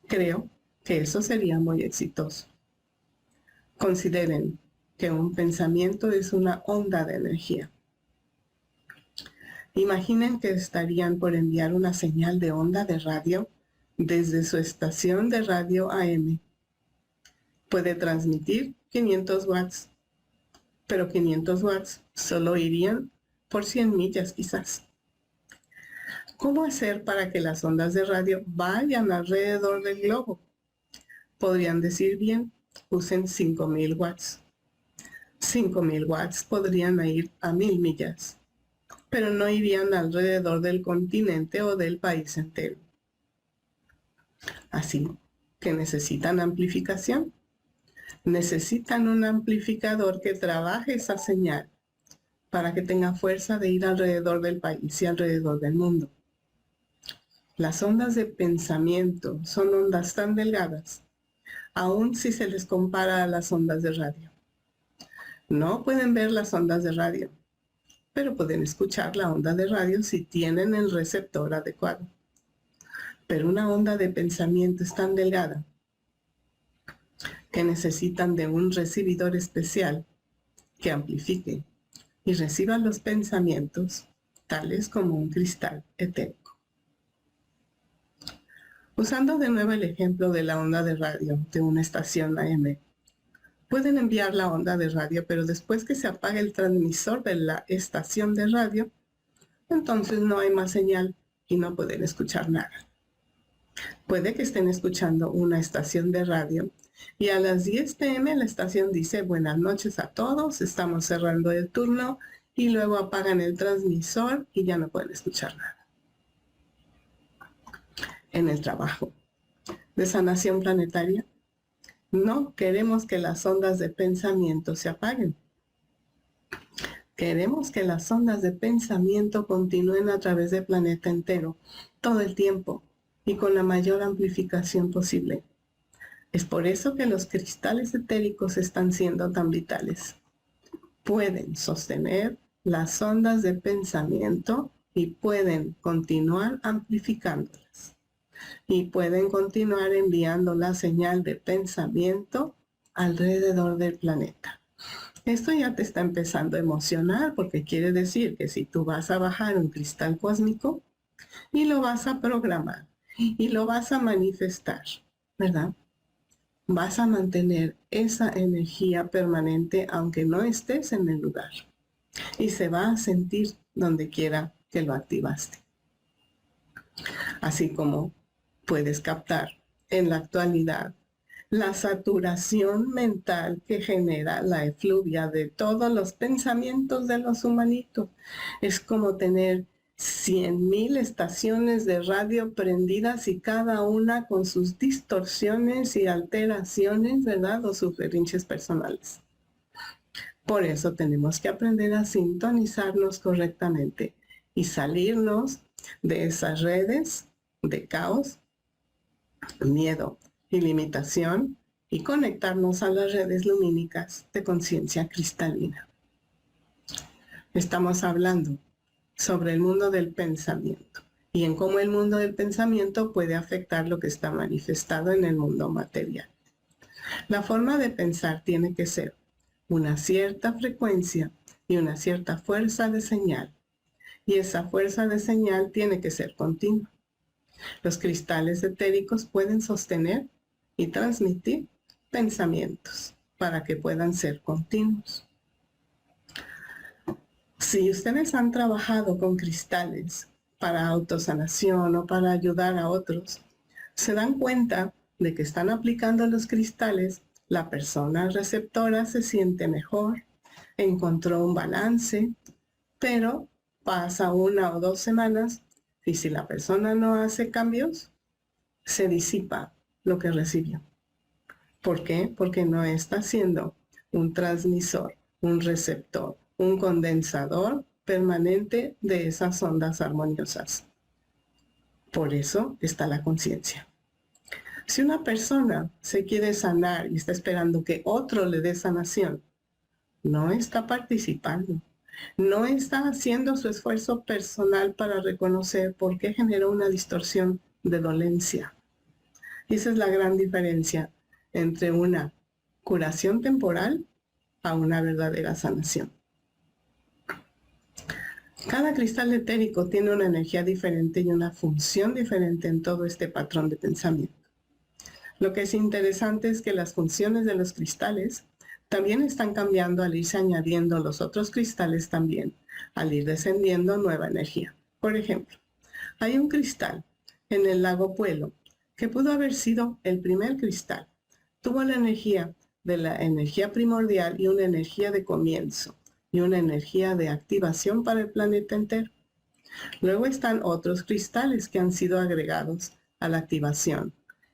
Creo que eso sería muy exitoso. Consideren que un pensamiento es una onda de energía. Imaginen que estarían por enviar una señal de onda de radio desde su estación de radio AM. Puede transmitir 500 watts, pero 500 watts solo irían por 100 millas quizás. ¿Cómo hacer para que las ondas de radio vayan alrededor del globo? Podrían decir bien, usen 5000 watts. 5000 watts podrían ir a 1000 millas, pero no irían alrededor del continente o del país entero. Así que necesitan amplificación. Necesitan un amplificador que trabaje esa señal para que tenga fuerza de ir alrededor del país y alrededor del mundo. Las ondas de pensamiento son ondas tan delgadas, aun si se les compara a las ondas de radio. No pueden ver las ondas de radio, pero pueden escuchar la onda de radio si tienen el receptor adecuado. Pero una onda de pensamiento es tan delgada que necesitan de un recibidor especial que amplifique y reciba los pensamientos, tales como un cristal etérico. Usando de nuevo el ejemplo de la onda de radio de una estación AM, pueden enviar la onda de radio, pero después que se apague el transmisor de la estación de radio, entonces no hay más señal y no pueden escuchar nada. Puede que estén escuchando una estación de radio y a las 10 p.m. la estación dice buenas noches a todos, estamos cerrando el turno, y luego apagan el transmisor y ya no pueden escuchar nada. En el trabajo de sanación planetaria, no queremos que las ondas de pensamiento se apaguen. Queremos que las ondas de pensamiento continúen a través del planeta entero, todo el tiempo, y con la mayor amplificación posible. Es por eso que los cristales etéricos están siendo tan vitales. Pueden sostener las ondas de pensamiento y pueden continuar amplificándolas. Y pueden continuar enviando la señal de pensamiento alrededor del planeta. Esto ya te está empezando a emocionar porque quiere decir que si tú vas a bajar un cristal cósmico y lo vas a programar y lo vas a manifestar, ¿verdad? vas a mantener esa energía permanente aunque no estés en el lugar. Y se va a sentir donde quiera que lo activaste. Así como puedes captar en la actualidad la saturación mental que genera la efluvia de todos los pensamientos de los humanitos. Es como tener 100,000 estaciones de radio prendidas y cada una con sus distorsiones y alteraciones, ¿verdad? O sus berrinches personales. Por eso tenemos que aprender a sintonizarnos correctamente y salirnos de esas redes de caos, miedo y limitación y conectarnos a las redes lumínicas de conciencia cristalina. Estamos hablando sobre el mundo del pensamiento y en cómo el mundo del pensamiento puede afectar lo que está manifestado en el mundo material. La forma de pensar tiene que ser una cierta frecuencia y una cierta fuerza de señal. Y esa fuerza de señal tiene que ser continua. Los cristales etéricos pueden sostener y transmitir pensamientos para que puedan ser continuos. Si ustedes han trabajado con cristales para autosanación o para ayudar a otros, se dan cuenta de que están aplicando los cristales, la persona receptora se siente mejor, encontró un balance, pero pasa 1 o 2 semanas y si la persona no hace cambios, se disipa lo que recibió. ¿Por qué? Porque no está siendo un transmisor, un receptor, un condensador permanente de esas ondas armoniosas. Por eso está la conciencia. Si una persona se quiere sanar y está esperando que otro le dé sanación, no está participando, no está haciendo su esfuerzo personal para reconocer por qué generó una distorsión de dolencia. Y esa es la gran diferencia entre una curación temporal a una verdadera sanación. Cada cristal etérico tiene una energía diferente y una función diferente en todo este patrón de pensamiento. Lo que es interesante es que las funciones de los cristales también están cambiando al irse añadiendo los otros cristales también, al ir descendiendo nueva energía. Por ejemplo, hay un cristal en el lago Puelo que pudo haber sido el primer cristal. Tuvo la energía de la energía primordial y una energía de comienzo y una energía de activación para el planeta entero. Luego están otros cristales que han sido agregados a la activación.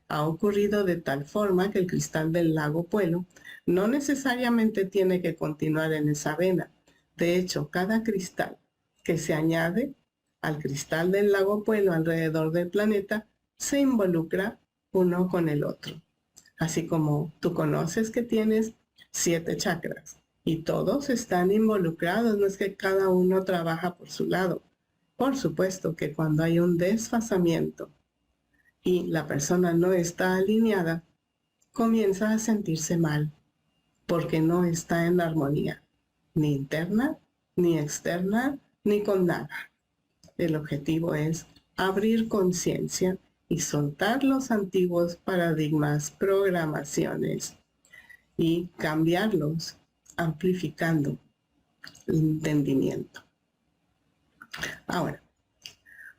Ha ocurrido de tal forma que el cristal del lago Puelo no necesariamente tiene que continuar en esa vena. De hecho, cada cristal que se añade al cristal del lago Puelo alrededor del planeta se involucra uno con el otro. Así como tú conoces que tienes 7 chakras y todos están involucrados, no es que cada uno trabaja por su lado. Por supuesto que cuando hay un desfasamiento y la persona no está alineada, comienza a sentirse mal, porque no está en armonía, ni interna, ni externa, ni con nada. El objetivo es abrir conciencia y soltar los antiguos paradigmas, programaciones, y cambiarlos, amplificando el entendimiento. Ahora,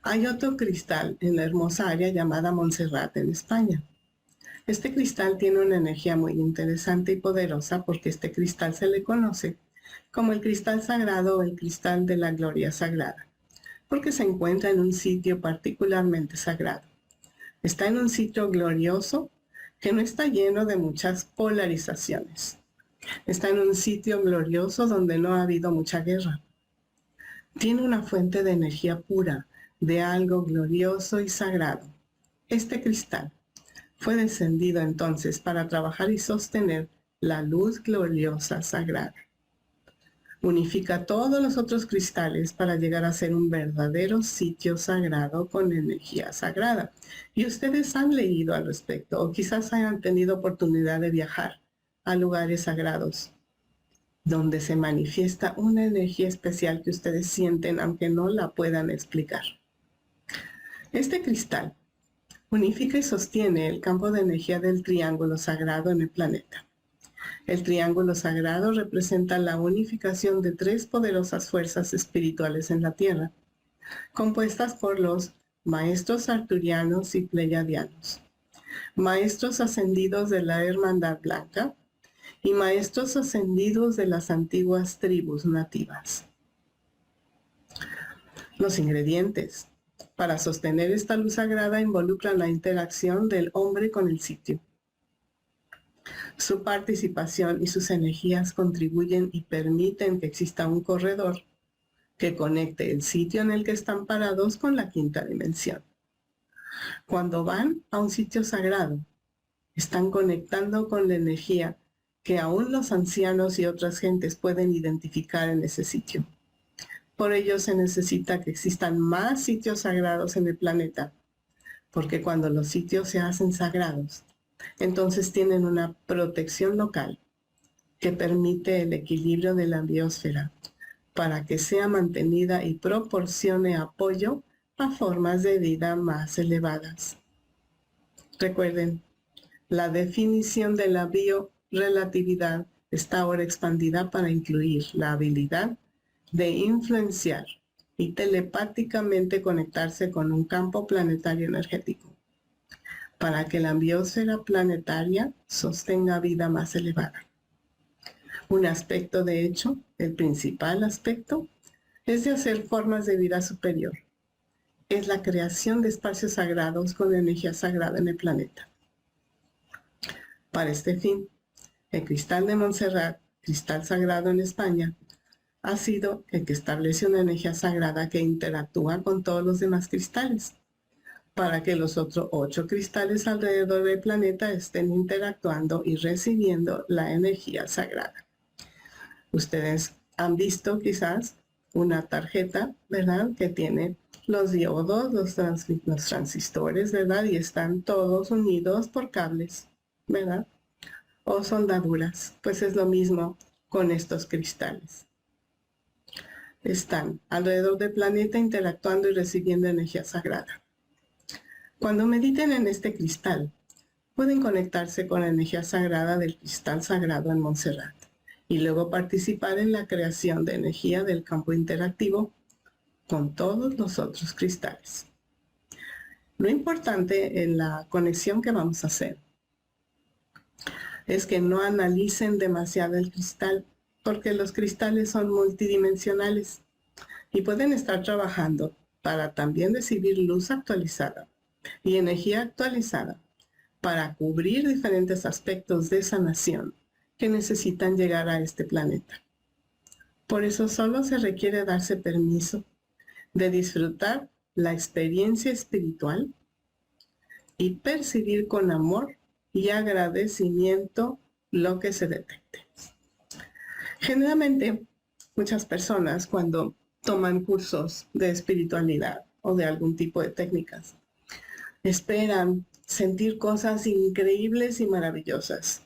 hay otro cristal en la hermosa área llamada Montserrat en España. Este cristal tiene una energía muy interesante y poderosa porque este cristal se le conoce como el cristal sagrado o el cristal de la gloria sagrada, porque se encuentra en un sitio particularmente sagrado. Está en un sitio glorioso que no está lleno de muchas polarizaciones. Está en un sitio glorioso donde no ha habido mucha guerra. Tiene una fuente de energía pura, de algo glorioso y sagrado. Este cristal fue descendido entonces para trabajar y sostener la luz gloriosa sagrada. Unifica todos los otros cristales para llegar a ser un verdadero sitio sagrado con energía sagrada. Y ustedes han leído al respecto o quizás hayan tenido oportunidad de viajar a lugares sagrados donde se manifiesta una energía especial que ustedes sienten aunque no la puedan explicar. Este cristal Unifica y sostiene el campo de energía del triángulo sagrado en el planeta. El triángulo sagrado representa la unificación de 3 poderosas fuerzas espirituales en la Tierra, compuestas por los maestros arturianos y pleiadianos, maestros ascendidos de la Hermandad Blanca y maestros ascendidos de las antiguas tribus nativas. Los ingredientes para sostener esta luz sagrada involucran la interacción del hombre con el sitio. Su participación y sus energías contribuyen y permiten que exista un corredor que conecte el sitio en el que están parados con la quinta dimensión. Cuando van a un sitio sagrado, están conectando con la energía que aún los ancianos y otras gentes pueden identificar en ese sitio. Por ello se necesita que existan más sitios sagrados en el planeta, porque cuando los sitios se hacen sagrados, entonces tienen una protección local que permite el equilibrio de la biosfera para que sea mantenida y proporcione apoyo a formas de vida más elevadas. Recuerden, la definición de la biorelatividad está ahora expandida para incluir la habilidad de influenciar y telepáticamente conectarse con un campo planetario energético, para que la biosfera planetaria sostenga vida más elevada. Un aspecto, de hecho, el principal aspecto, es de hacer formas de vida superior. Es la creación de espacios sagrados con energía sagrada en el planeta. Para este fin, el cristal de Montserrat, cristal sagrado en España, ha sido el que establece una energía sagrada que interactúa con todos los demás cristales, para que los otros 8 cristales alrededor del planeta estén interactuando y recibiendo la energía sagrada. Ustedes han visto quizás una tarjeta, ¿verdad?, que tiene los diodos, los transistores, ¿verdad?, y están todos unidos por cables, ¿verdad?, o soldaduras. Pues es lo mismo con estos cristales. Están alrededor del planeta interactuando y recibiendo energía sagrada. Cuando mediten en este cristal, pueden conectarse con la energía sagrada del cristal sagrado en Montserrat y luego participar en la creación de energía del campo interactivo con todos los otros cristales. Lo importante en la conexión que vamos a hacer es que no analicen demasiado el cristal, porque los cristales son multidimensionales y pueden estar trabajando para también recibir luz actualizada y energía actualizada para cubrir diferentes aspectos de sanación que necesitan llegar a este planeta. Por eso solo se requiere darse permiso de disfrutar la experiencia espiritual y percibir con amor y agradecimiento lo que se detecte. Generalmente, muchas personas cuando toman cursos de espiritualidad o de algún tipo de técnicas, esperan sentir cosas increíbles y maravillosas.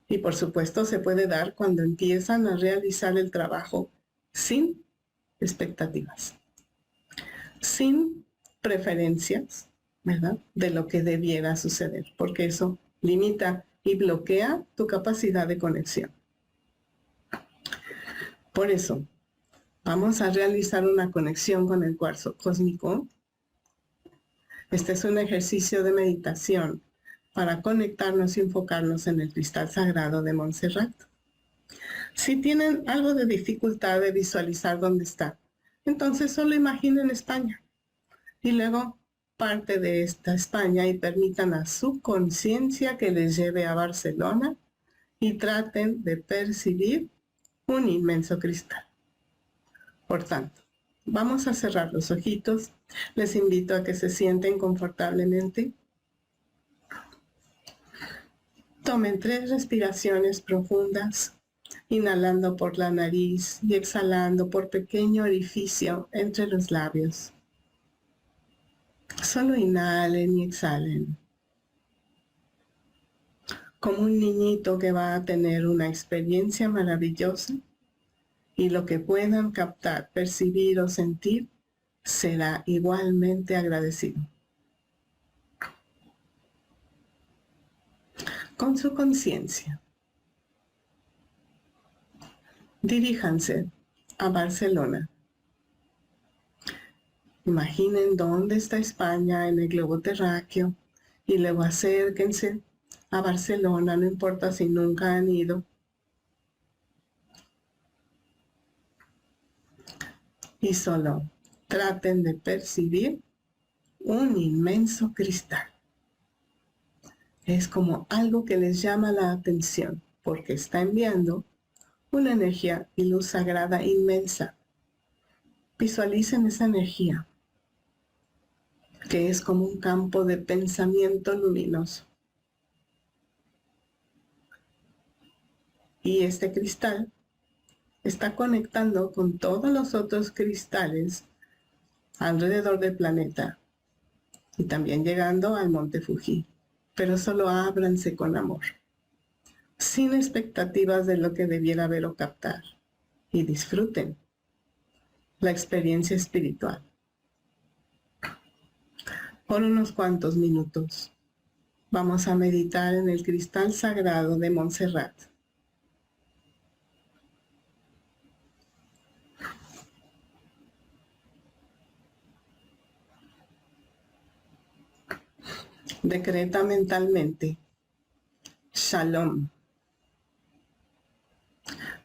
Y por supuesto se puede dar cuando empiezan a realizar el trabajo sin expectativas, sin preferencias, ¿verdad?, de lo que debiera suceder, porque eso limita y bloquea tu capacidad de conexión. Por eso, vamos a realizar una conexión con el cuarzo cósmico. Este es un ejercicio de meditación para conectarnos y enfocarnos en el cristal sagrado de Montserrat. Si tienen algo de dificultad de visualizar dónde está, entonces solo imaginen España y luego parte de esta España y permitan a su conciencia que les lleve a Barcelona y traten de percibir un inmenso cristal. Por tanto, vamos a cerrar los ojitos. Les invito a que se sienten confortablemente. Tomen 3 respiraciones profundas, inhalando por la nariz y exhalando por pequeño orificio entre los labios. Solo inhalen y exhalen, como un niñito que va a tener una experiencia maravillosa y lo que puedan captar, percibir o sentir será igualmente agradecido. con su conciencia. Diríjanse a Barcelona. Imaginen dónde está España en el globo terráqueo y luego acérquense a Barcelona, no importa si nunca han ido. Y solo traten de percibir un inmenso cristal. Es como algo que les llama la atención porque está enviando una energía y luz sagrada inmensa. Visualicen esa energía, que es como un campo de pensamiento luminoso. Y este cristal está conectando con todos los otros cristales alrededor del planeta y también llegando al monte Fuji. Pero solo ábranse con amor, sin expectativas de lo que debiera ver o captar, y disfruten la experiencia espiritual. Por unos cuantos minutos vamos a meditar en el cristal sagrado de Montserrat. Decreta mentalmente: Shalom.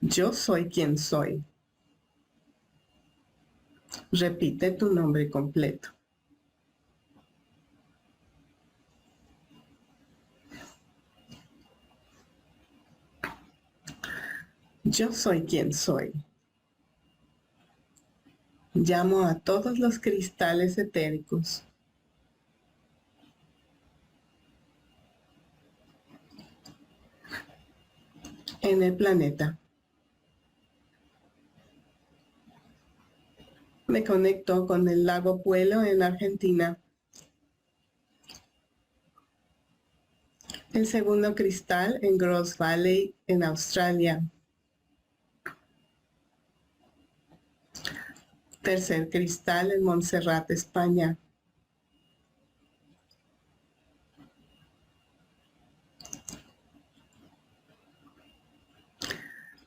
Yo soy quien soy. Repite tu nombre completo. Yo soy quien soy. Llamo a todos los cristales etéricos en el planeta. Me conecto con el lago Puelo en Argentina. El segundo cristal en Gross Valley en Australia. Tercer cristal en Montserrat, España.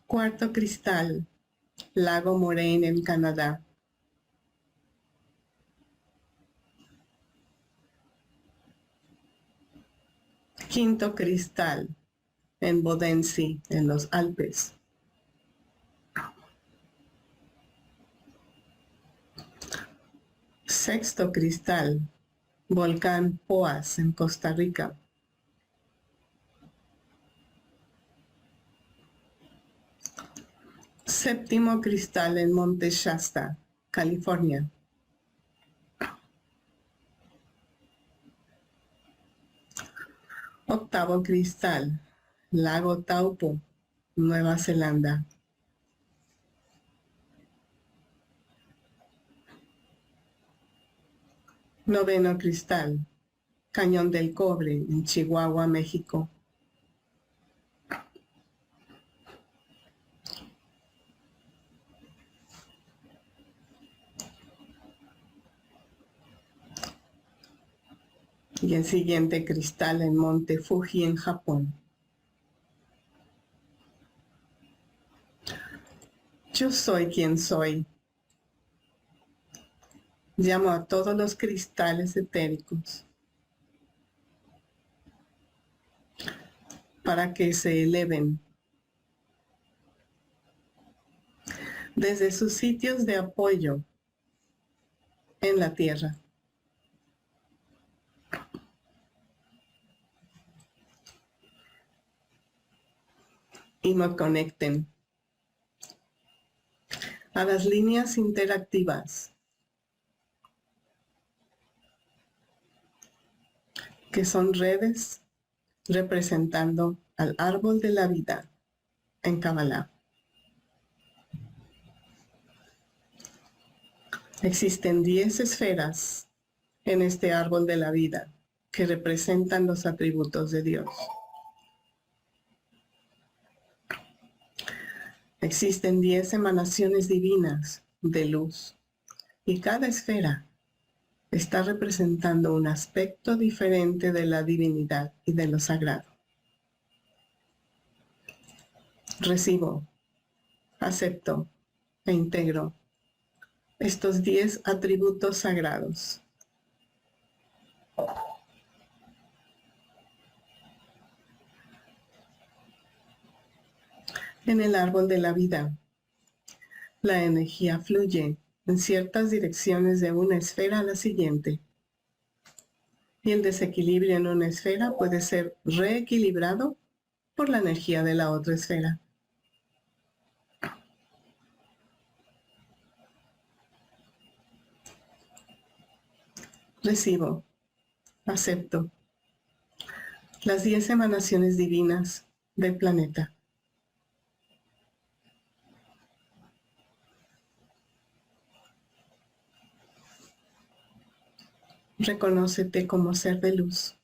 Cuarto cristal, Lago Moraine en Canadá. Quinto cristal, en Bodensee, en los Alpes. Sexto cristal, Volcán Poás, en Costa Rica. Séptimo cristal en Monte Shasta, California. Octavo cristal, Lago Taupo, Nueva Zelanda. Noveno cristal, Cañón del Cobre, en Chihuahua, México. Y el siguiente cristal en Monte Fuji, en Japón. Yo soy quien soy. Llamo a todos los cristales etéricos para que se eleven desde sus sitios de apoyo en la tierra. Y me conecten a las líneas interactivas que son redes representando al árbol de la vida en Kabbalah. Existen 10 esferas en este árbol de la vida que representan los atributos de Dios. Existen 10 emanaciones divinas de luz y cada esfera está representando un aspecto diferente de la divinidad y de lo sagrado. Recibo, acepto e integro estos 10 atributos sagrados. En el árbol de la vida, la energía fluye en ciertas direcciones de una esfera a la siguiente. Y el desequilibrio en una esfera puede ser reequilibrado por la energía de la otra esfera. Recibo, acepto las 10 emanaciones divinas del planeta. Reconócete como ser de luz.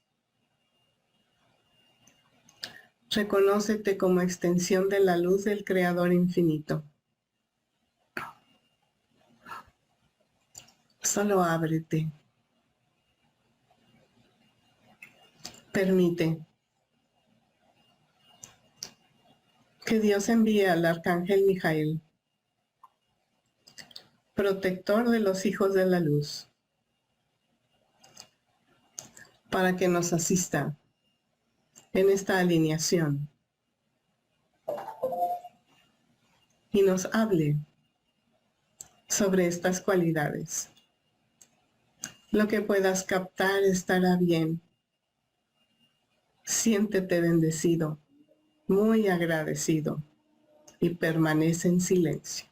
Reconócete como extensión de la luz del Creador infinito. Solo ábrete. Permite que Dios envíe al Arcángel Mijael, protector de los hijos de la luz, para que nos asista en esta alineación y nos hable sobre estas cualidades. Lo que puedas captar estará bien. Siéntete bendecido, muy agradecido y permanece en silencio.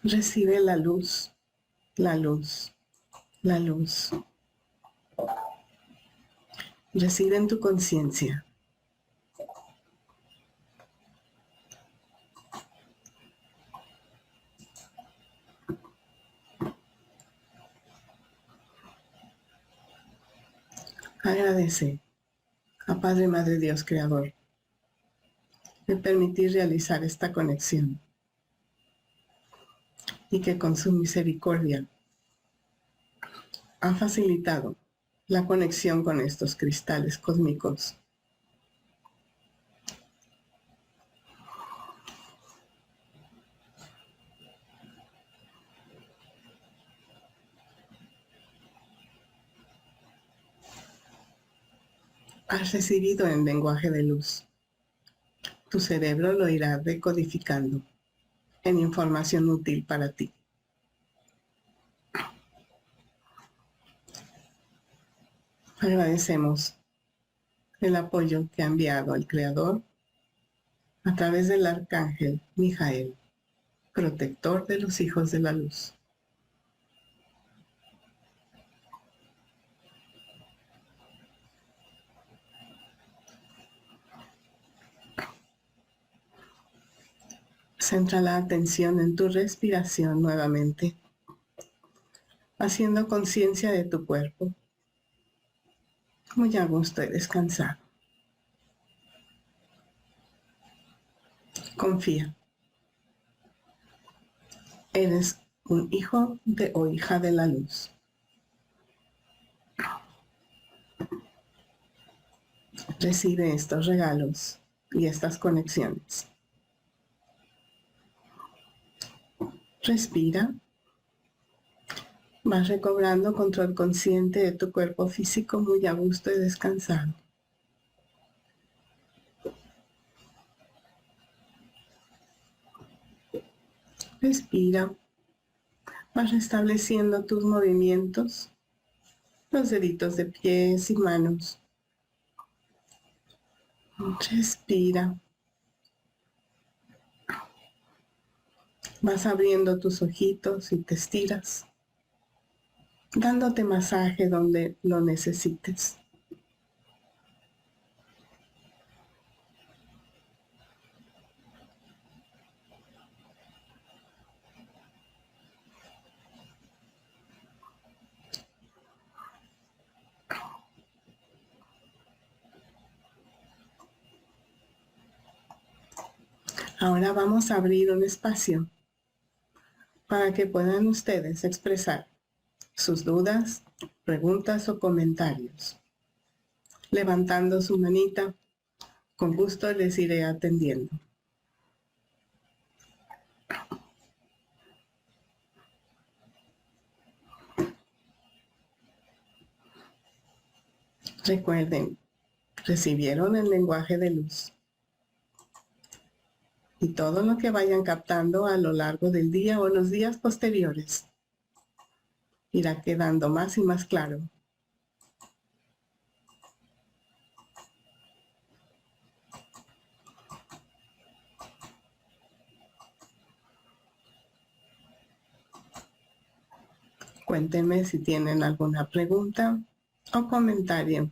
Recibe la luz, la luz, la luz. Recibe en tu conciencia. Agradece a Padre, Madre, Dios, Creador, me permití realizar esta conexión y que con su misericordia ha facilitado la conexión con estos cristales cósmicos. Has recibido el lenguaje de luz. Tu cerebro lo irá decodificando en información útil para ti. Agradecemos el apoyo que ha enviado el Creador a través del Arcángel Mijael, protector de los hijos de la luz. Centra la atención en tu respiración nuevamente, haciendo conciencia de tu cuerpo, muy a gusto y descansado. Confía. Eres un hijo o hija de la luz. Recibe estos regalos y estas conexiones. Respira. Vas recobrando control consciente de tu cuerpo físico muy a gusto y descansado. Respira. Vas restableciendo tus movimientos, los deditos de pies y manos. Respira. Vas abriendo tus ojitos y te estiras, dándote masaje donde lo necesites. Ahora vamos a abrir un espacio para que puedan ustedes expresar sus dudas, preguntas o comentarios. Levantando su manita, con gusto les iré atendiendo. Recuerden, recibieron el lenguaje de luz. Y todo lo que vayan captando a lo largo del día o los días posteriores irá quedando más y más claro. Cuéntenme si tienen alguna pregunta o comentario.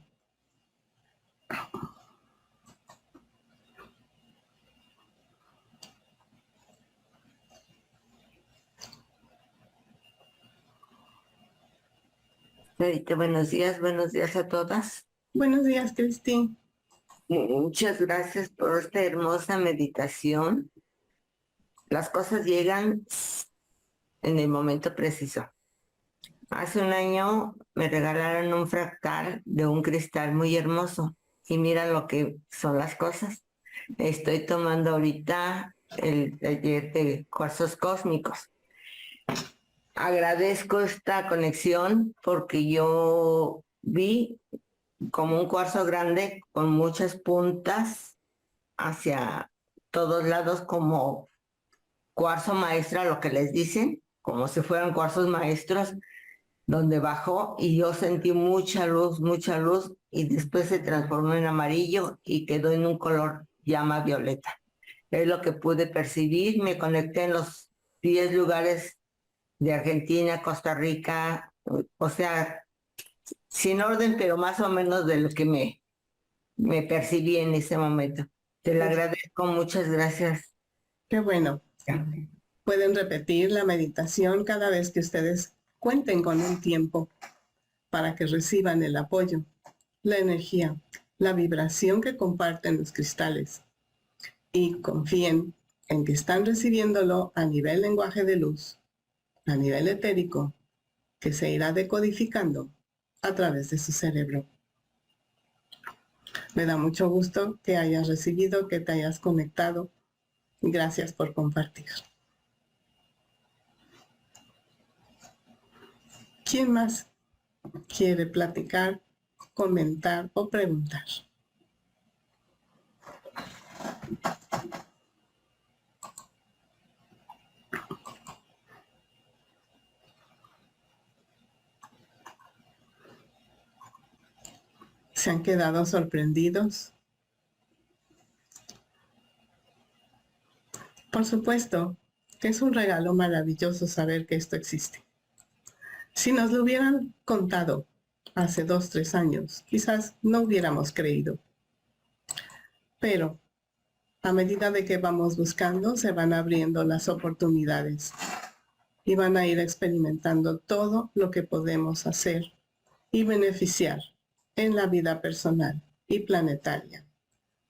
Edith, buenos días a todas. Buenos días, Cristi. Muchas gracias por esta hermosa meditación. Las cosas llegan en el momento preciso. Hace un año me regalaron un fractal de un cristal muy hermoso y mira lo que son las cosas. Estoy tomando ahorita el taller de cuarzos cósmicos. Agradezco esta conexión porque yo vi como un cuarzo grande con muchas puntas hacia todos lados, como cuarzo maestra, lo que les dicen, como si fueran cuarzos maestros, donde bajó y yo sentí mucha luz y después se transformó en amarillo y quedó en un color llama violeta. Es lo que pude percibir. Me conecté en los 10 lugares de Argentina, Costa Rica, o sea, sin orden, pero más o menos de lo que me percibí en ese momento. Te lo agradezco, muchas gracias. Qué bueno. Pueden repetir la meditación cada vez que ustedes cuenten con un tiempo para que reciban el apoyo, la energía, la vibración que comparten los cristales y confíen en que están recibiéndolo a nivel lenguaje de luz, a nivel etérico, que se irá decodificando a través de su cerebro. Me da mucho gusto que hayas recibido, que te hayas conectado. Gracias por compartir. ¿Quién más quiere platicar, comentar o preguntar? ¿Se han quedado sorprendidos? Por supuesto que es un regalo maravilloso saber que esto existe. Si nos lo hubieran contado hace 2, 3 años, quizás no hubiéramos creído. Pero a medida de que vamos buscando, se van abriendo las oportunidades y van a ir experimentando todo lo que podemos hacer y beneficiar en la vida personal y planetaria,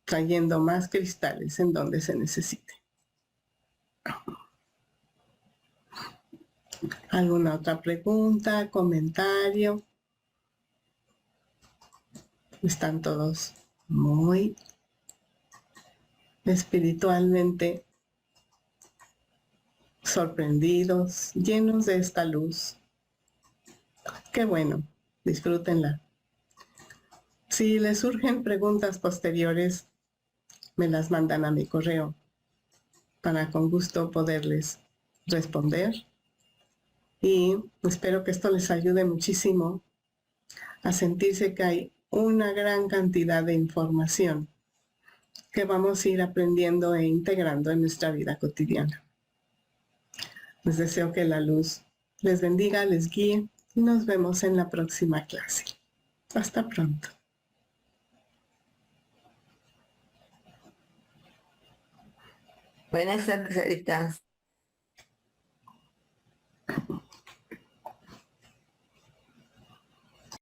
trayendo más cristales en donde se necesite. ¿Alguna otra pregunta, comentario? Están todos muy espiritualmente sorprendidos, llenos de esta luz. Qué bueno, disfrútenla. Si les surgen preguntas posteriores, me las mandan a mi correo para con gusto poderles responder. Y espero que esto les ayude muchísimo a sentirse que hay una gran cantidad de información que vamos a ir aprendiendo e integrando en nuestra vida cotidiana. Les deseo que la luz les bendiga, les guíe y nos vemos en la próxima clase. Hasta pronto. Buenas tardes, Sarita.